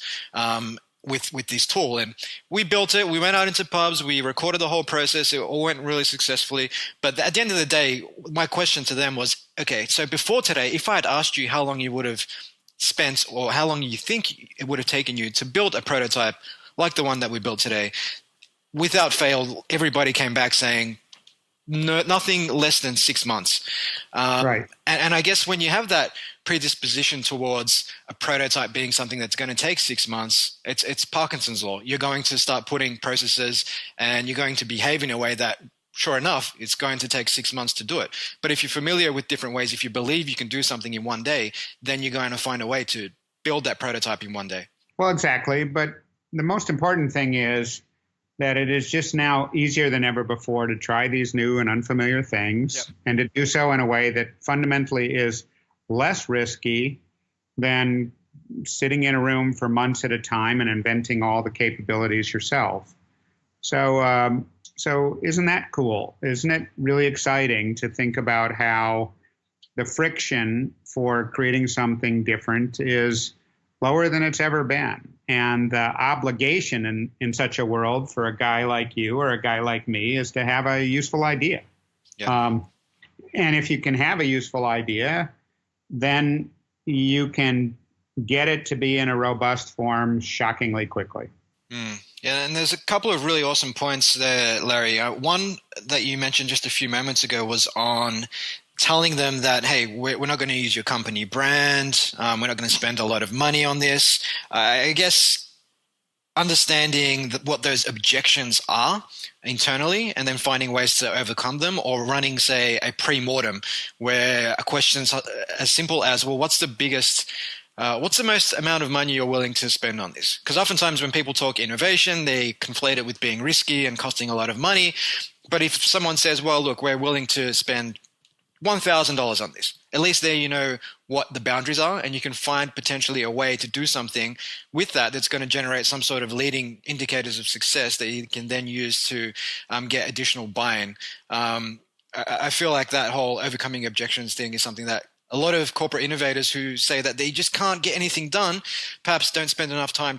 With this tool, and we built it. We went out into pubs. We recorded the whole process. It all went really successfully. But at the end of the day, my question to them was, okay, so before today, if I had asked you how long you would have spent or how long you think it would have taken you to build a prototype like the one that we built today, without fail, everybody came back saying, no, nothing less than 6 months. Right. And I guess when you have that predisposition towards a prototype being something that's going to take 6 months, it's Parkinson's law. You're going to start putting processes and you're going to behave in a way that, sure enough, it's going to take 6 months to do it. But if you're familiar with different ways, if you believe you can do something in one day, then you're going to find a way to build that prototype in one day. Well, exactly. But the most important thing is that it is just now easier than ever before to try these new and unfamiliar things, yep, and to do so in a way that fundamentally is less risky than sitting in a room for months at a time and inventing all the capabilities yourself. So isn't that cool? Isn't it really exciting to think about how the friction for creating something different is lower than it's ever been? And the obligation in such a world for a guy like you or a guy like me is to have a useful idea. Yeah. And if you can have a useful idea, then you can get it to be in a robust form shockingly quickly. Yeah, and there's a couple of really awesome points there, Larry. One that you mentioned just a few moments ago was on telling them that, hey, we're not going to use your company brand. We're not going to spend a lot of money on this. I guess understanding what those objections are internally and then finding ways to overcome them, or running, say, a pre-mortem where a question's as simple as, well, what's the most amount of money you're willing to spend on this? Because oftentimes when people talk innovation, they conflate it with being risky and costing a lot of money. But if someone says, well, look, we're willing to spend $1,000 on this, at least there you know what the boundaries are, and you can find potentially a way to do something with that that's going to generate some sort of leading indicators of success that you can then use to get additional buy-in. I feel like that whole overcoming objections thing is something that a lot of corporate innovators who say that they just can't get anything done, perhaps don't spend enough time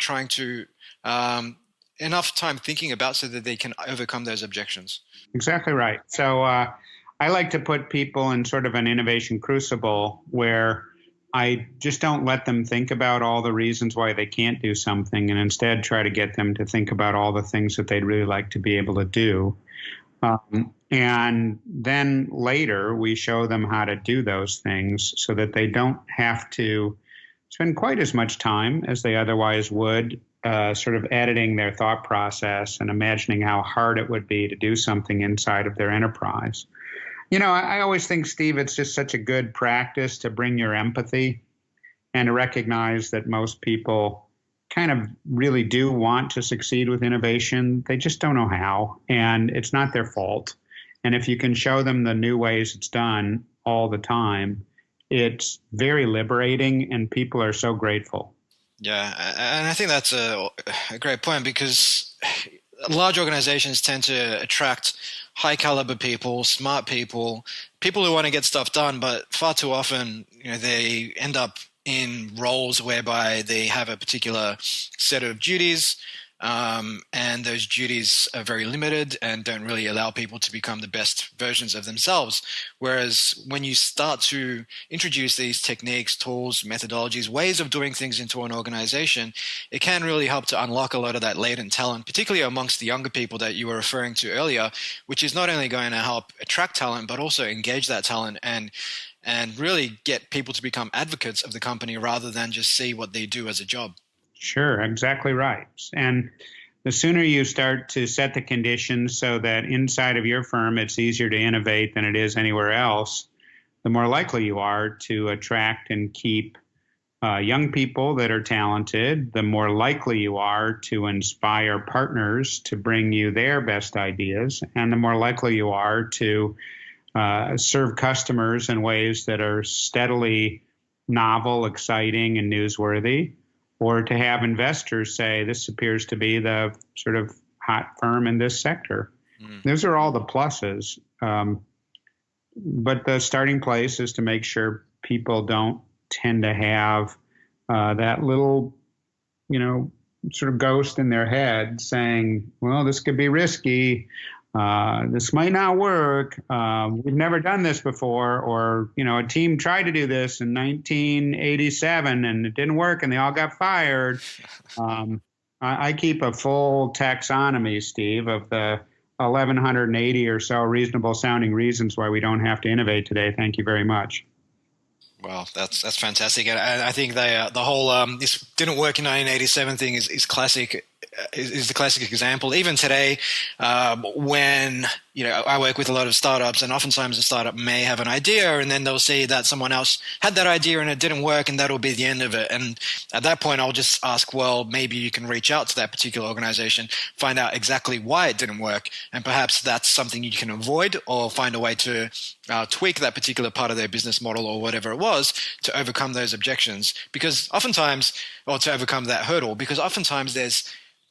thinking about so that they can overcome those objections. Exactly right. So I like to put people in sort of an innovation crucible where I just don't let them think about all the reasons why they can't do something, and instead try to get them to think about all the things that they'd really like to be able to do. And then later we show them how to do those things so that they don't have to spend quite as much time as they otherwise would sort of editing their thought process and imagining how hard it would be to do something inside of their enterprise. I always think, Steve, it's just such a good practice to bring your empathy and to recognize that most people kind of really do want to succeed with innovation. They just don't know how, and it's not their fault. And if you can show them the new ways it's done all the time, it's very liberating, and people are so grateful. Yeah, and I think that's a great point, because large organizations tend to attract high caliber people, smart people, people who want to get stuff done, but far too often, they end up in roles whereby they have a particular set of duties, and those duties are very limited and don't really allow people to become the best versions of themselves. Whereas when you start to introduce these techniques, tools, methodologies, ways of doing things into an organization, it can really help to unlock a lot of that latent talent, particularly amongst the younger people that you were referring to earlier, which is not only going to help attract talent, but also engage that talent and really get people to become advocates of the company rather than just see what they do as a job. Sure, exactly right. And the sooner you start to set the conditions so that inside of your firm it's easier to innovate than it is anywhere else, the more likely you are to attract and keep young people that are talented, the more likely you are to inspire partners to bring you their best ideas, and the more likely you are to serve customers in ways that are steadily novel, exciting, and newsworthy, or to have investors say, this appears to be the sort of hot firm in this sector. Those are all the pluses. But the starting place is to make sure people don't tend to have that little, sort of ghost in their head saying, well, this could be risky. This might not work. We've never done this before. Or, a team tried to do this in 1987 and it didn't work and they all got fired. I keep a full taxonomy, Steve, of the 1,180 or so reasonable sounding reasons why we don't have to innovate today. Thank you very much. Well, that's fantastic. And I think the whole this didn't work in 1987 thing is classic. Is the classic example. Even today, when I work with a lot of startups, and oftentimes a startup may have an idea, and then they'll see that someone else had that idea and it didn't work, and that'll be the end of it. And at that point, I'll just ask, well, maybe you can reach out to that particular organization, find out exactly why it didn't work, and perhaps that's something you can avoid, or find a way to tweak that particular part of their business model or whatever it was to overcome those objections. Because oftentimes, or to overcome that hurdle, because oftentimes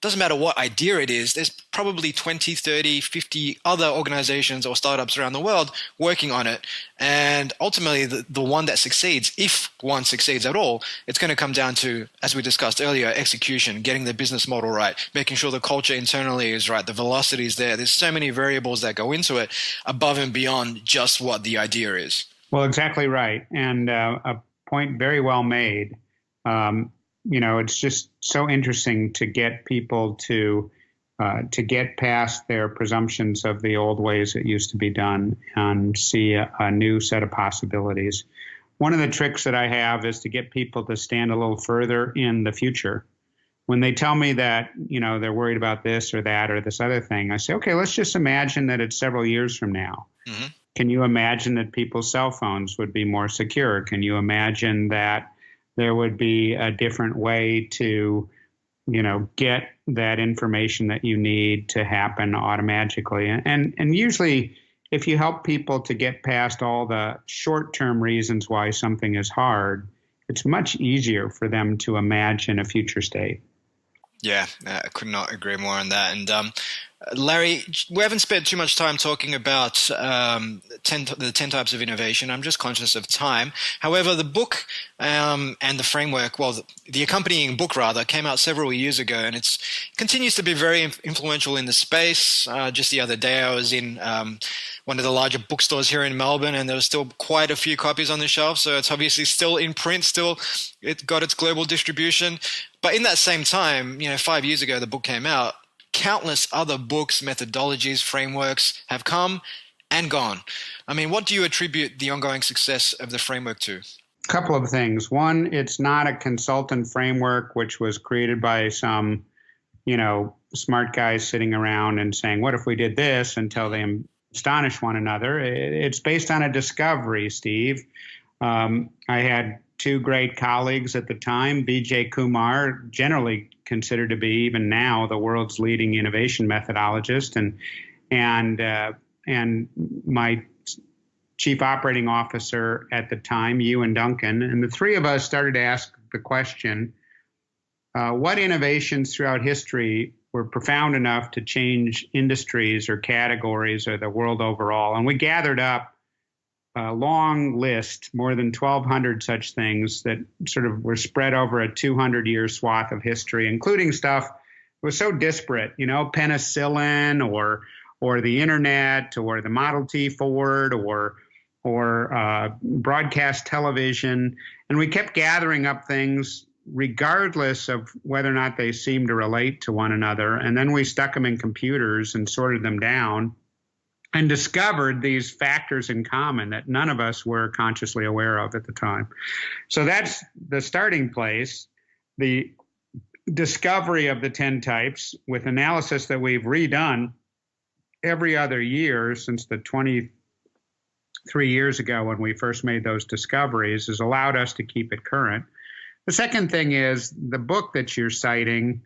doesn't matter what idea it is, there's probably 20, 30, 50 other organizations or startups around the world working on it. And ultimately, the one that succeeds, if one succeeds at all, it's going to come down to, as we discussed earlier, execution, getting the business model right, making sure the culture internally is right, the velocity is there. There's so many variables that go into it above and beyond just what the idea is. Well, exactly right. And a point very well made. It's just so interesting to get people to get past their presumptions of the old ways it used to be done and see a new set of possibilities. One of the tricks that I have is to get people to stand a little further in the future. When they tell me that, they're worried about this or that or this other thing, I say, okay, let's just imagine that it's several years from now. Mm-hmm. Can you imagine that people's cell phones would be more secure? Can you imagine that there would be a different way to, get that information that you need to happen automatically? And usually, if you help people to get past all the short-term reasons why something is hard, it's much easier for them to imagine a future state. Yeah, I could not agree more on that. And Larry, we haven't spent too much time talking about the 10 types of innovation. I'm just conscious of time. However, the book and the framework, well, the accompanying book rather, came out several years ago, and it continues to be very influential in the space. Just the other day, I was in one of the larger bookstores here in Melbourne, and there was still quite a few copies on the shelf. So it's obviously still in print, still it got its global distribution. But in that same time, 5 years ago, the book came out. Countless other books, methodologies, frameworks have come and gone. I mean, what do you attribute the ongoing success of the framework to? A couple of things. One, it's not a consultant framework which was created by some, smart guys sitting around and saying, what if we did this, until they astonish one another. It's based on a discovery, Steve. I had two great colleagues at the time, B.J. Kumar, generally considered to be, even now, the world's leading innovation methodologist, and my chief operating officer at the time, Ewan Duncan. And the three of us started to ask the question, what innovations throughout history were profound enough to change industries or categories or the world overall? And we gathered up a long list, more than 1,200 such things that sort of were spread over a 200-year swath of history, including stuff that was so disparate, penicillin or the internet or the Model T Ford or broadcast television. And we kept gathering up things regardless of whether or not they seemed to relate to one another. And then we stuck them in computers and sorted them down and discovered these factors in common that none of us were consciously aware of at the time. So that's the starting place. The discovery of the 10 types, with analysis that we've redone every other year since the 23 years ago when we first made those discoveries, has allowed us to keep it current. The second thing is the book that you're citing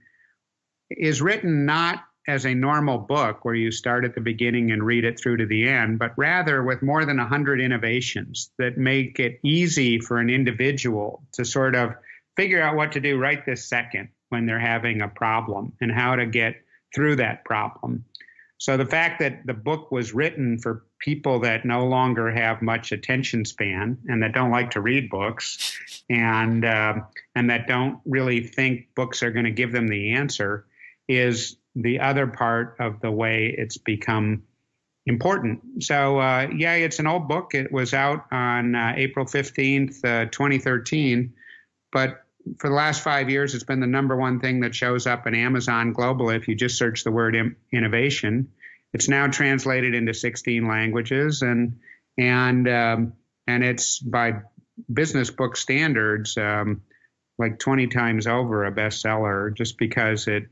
is written not as a normal book where you start at the beginning and read it through to the end, but rather with more than 100 innovations that make it easy for an individual to sort of figure out what to do right this second when they're having a problem and how to get through that problem. So the fact that the book was written for people that no longer have much attention span and that don't like to read books and that don't really think books are going to give them the answer is the other part of the way it's become important. So, it's an old book. It was out on April 15th, 2013. But for the last 5 years, it's been the number one thing that shows up in Amazon globally if you just search the word innovation. It's now translated into 16 languages, and it's by business book standards like 20 times over a bestseller, just because it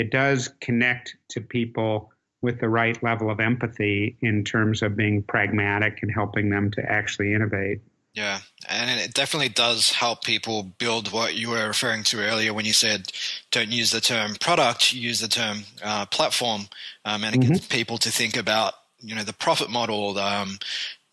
does connect to people with the right level of empathy in terms of being pragmatic and helping them to actually innovate. Yeah, and it definitely does help people build what you were referring to earlier when you said don't use the term product, use the term platform, and it gets people to think about the profit model,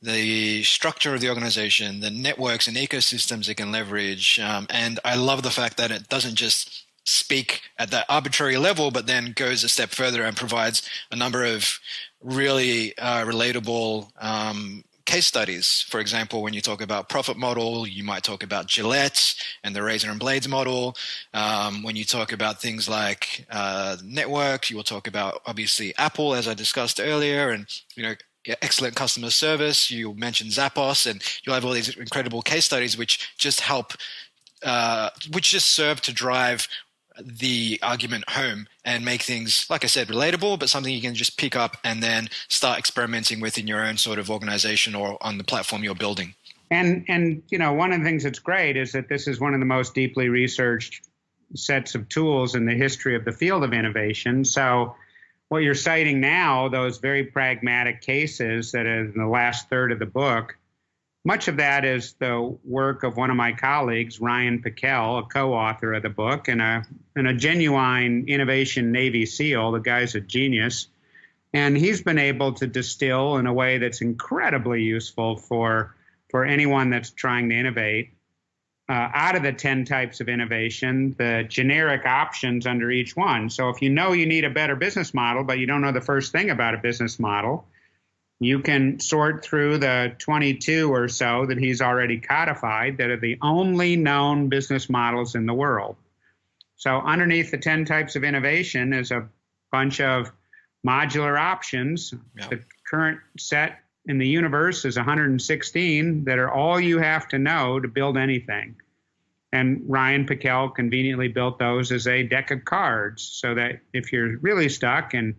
the structure of the organization, the networks and ecosystems it can leverage. And I love the fact that it doesn't just speak at that arbitrary level, but then goes a step further and provides a number of really relatable case studies. For example, when you talk about profit model, you might talk about Gillette and the razor and blades model. When you talk about things like networks, you will talk about obviously Apple, as I discussed earlier, and excellent customer service. You mentioned Zappos, and you'll have all these incredible case studies which just help, which just serve to drive the argument home and make things, like I said, relatable, but something you can just pick up and then start experimenting with in your own sort of organization or on the platform you're building. And one of the things that's great is that this is one of the most deeply researched sets of tools in the history of the field of innovation. So what you're citing now, those very pragmatic cases that are in the last third of the book, much of that is the work of one of my colleagues, Ryan Pickell, a co-author of the book, and a genuine innovation Navy SEAL. The guy's a genius. And he's been able to distill in a way that's incredibly useful for anyone that's trying to innovate, out of the 10 types of innovation, the generic options under each one. So if you know you need a better business model, but you don't know the first thing about a business model, you can sort through the 22 or so that he's already codified that are the only known business models in the world. So underneath the 10 types of innovation is a bunch of modular options. Yep. The current set in the universe is 116 that are all you have to know to build anything. And Ryan Pickell conveniently built those as a deck of cards so that if you're really stuck and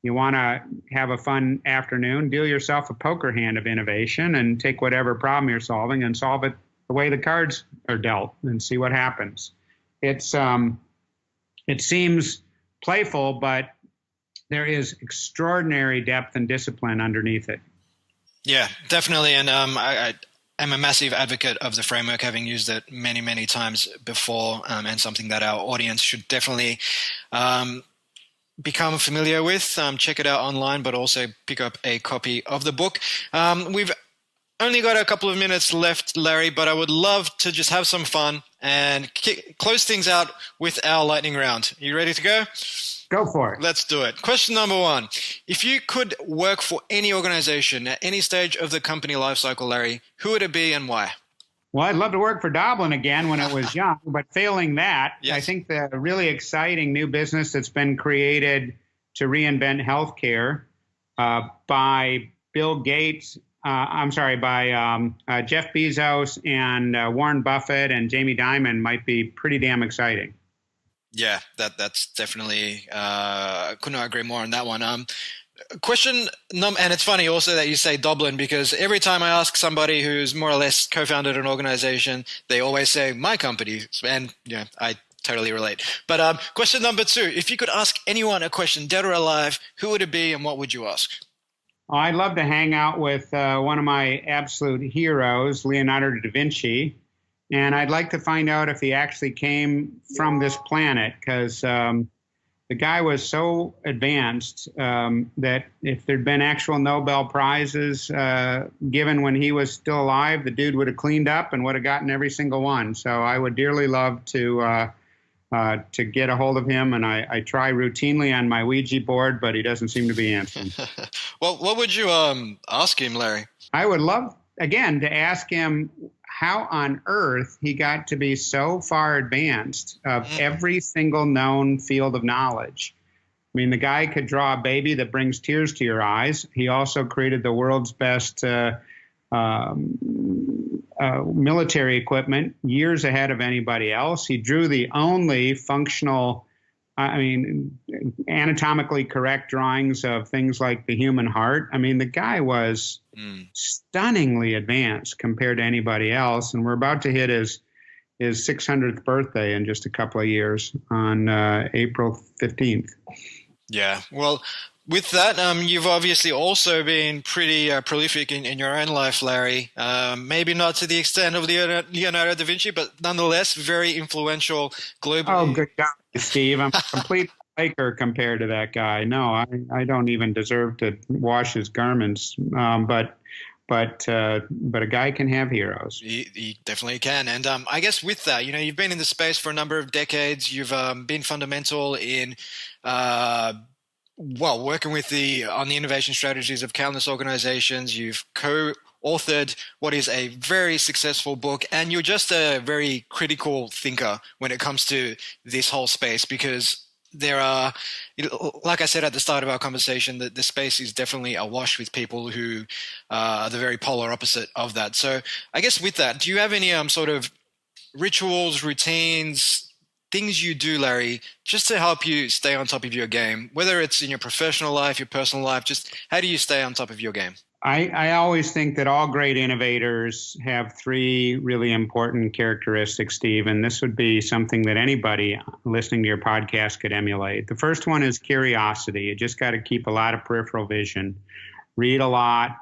you want to have a fun afternoon, deal yourself a poker hand of innovation and take whatever problem you're solving and solve it the way the cards are dealt and see what happens. It seems playful, but there is extraordinary depth and discipline underneath it. Yeah, definitely. And I'm a massive advocate of the framework, having used it many, many times before, and something that our audience should definitely become familiar with. Check it out online, but also pick up a copy of the book. We've only got a couple of minutes left, Larry, but I would love to just have some fun and close things out with our lightning round. You ready to go? Go for it. Let's do it. Question number 1. If you could work for any organization at any stage of the company lifecycle, Larry, who would it be and why? Well, I'd love to work for Doblin again when it was young, but failing that, yes. I think the really exciting new business that's been created to reinvent healthcare by Bill Gates, by Jeff Bezos and Warren Buffett and Jamie Dimon might be pretty damn exciting. Yeah, that's definitely, could not agree more on that one. Question and it's funny also that you say Doblin, because every time I ask somebody who's more or less co-founded an organization, they always say my company, and yeah, I totally relate. But question number 2, if you could ask anyone a question, dead or alive, who would it be and what would you ask? Oh, I'd love to hang out with one of my absolute heroes, Leonardo da Vinci, and I'd like to find out if he actually came from this planet, because the guy was so advanced that if there'd been actual Nobel Prizes given when he was still alive, the dude would have cleaned up and would have gotten every single one. So I would dearly love to get a hold of him, and I try routinely on my Ouija board, but he doesn't seem to be answering. Well, what would you ask him, Larry? I would love, again, to ask him how on earth he got to be so far advanced of every single known field of knowledge. I mean, the guy could draw a baby that brings tears to your eyes. He also created the world's best military equipment years ahead of anybody else. He drew the only functional, anatomically correct drawings of things like the human heart. I mean, the guy was stunningly advanced compared to anybody else. And we're about to hit his 600th birthday in just a couple of years on April 15th. Yeah. Well, with that, you've obviously also been pretty prolific in your own life, Larry. Maybe not to the extent of Leonardo da Vinci, but nonetheless, very influential globally. Oh, good God, Steve. I'm a complete faker compared to that guy. No, I don't even deserve to wash his garments. But a guy can have heroes. He definitely can. And I guess with that, you've been in the space for a number of decades. You've been fundamental in working on the innovation strategies of countless organizations. You've co-authored what is a very successful book, and you're just a very critical thinker when it comes to this whole space, because there are, like I said at the start of our conversation, that the space is definitely awash with people who are the very polar opposite of that. So I guess with that, do you have any sort of rituals, routines, things you do, Larry, just to help you stay on top of your game, whether it's in your professional life, your personal life? Just how do you stay on top of your game? I always think that all great innovators have 3 really important characteristics, Steve, and this would be something that anybody listening to your podcast could emulate. The first one is curiosity. You just got to keep a lot of peripheral vision, read a lot,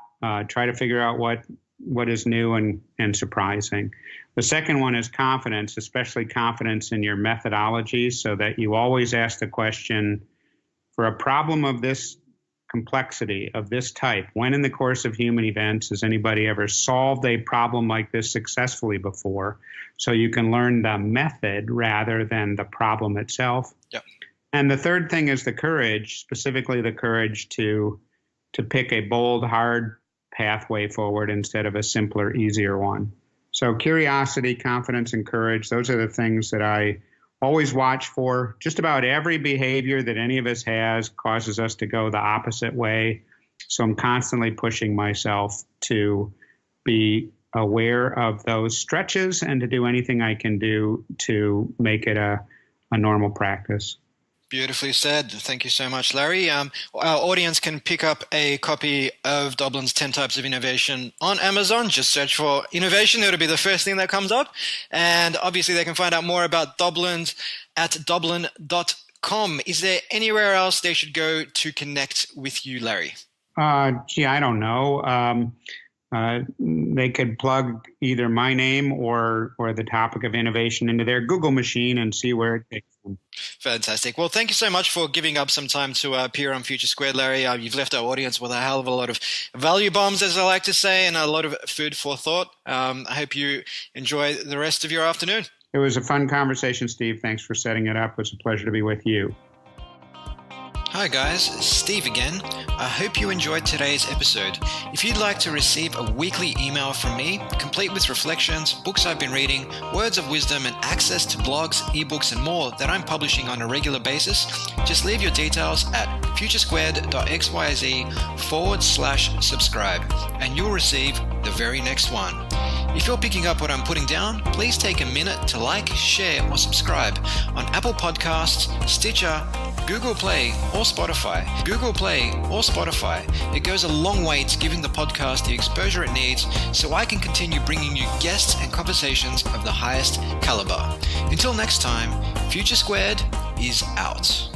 try to figure out what is new and surprising. The second one is confidence, especially confidence in your methodology, so that you always ask the question, for a problem of this complexity of this type. When in the course of human events has anybody ever solved a problem like this successfully before? So you can learn the method rather than the problem itself. Yep. And the third thing is the courage, specifically the courage to pick a bold, hard pathway forward instead of a simpler, easier one. So curiosity, confidence, and courage, those are the things that I always watch for. Just about every behavior that any of us has causes us to go the opposite way. So I'm constantly pushing myself to be aware of those stretches and to do anything I can do to make it a normal practice. Beautifully said. Thank you so much, Larry. Our audience can pick up a copy of Doblin's 10 Types of Innovation on Amazon. Just search for innovation. It'll be the first thing that comes up. And obviously they can find out more about Doblins at doblin.com. Is there anywhere else they should go to connect with you, Larry? I don't know. They could plug either my name or the topic of innovation into their Google machine and see where it takes them. Fantastic. Well, thank you so much for giving up some time to appear on Future Squared, Larry. You've left our audience with a hell of a lot of value bombs, as I like to say, and a lot of food for thought. I hope you enjoy the rest of your afternoon. It was a fun conversation, Steve. Thanks for setting it up. It was a pleasure to be with you. Hi guys, Steve again. I hope you enjoyed today's episode. If you'd like to receive a weekly email from me, complete with reflections, books I've been reading, words of wisdom, and access to blogs, ebooks, and more that I'm publishing on a regular basis, just leave your details at futuresquared.xyz/subscribe, and you'll receive the very next one. If you're picking up what I'm putting down, please take a minute to like, share, or subscribe on Apple Podcasts, Stitcher, Google Play, or Spotify. It goes a long way to giving the podcast the exposure it needs so I can continue bringing you guests and conversations of the highest caliber. Until next time, Future Squared is out.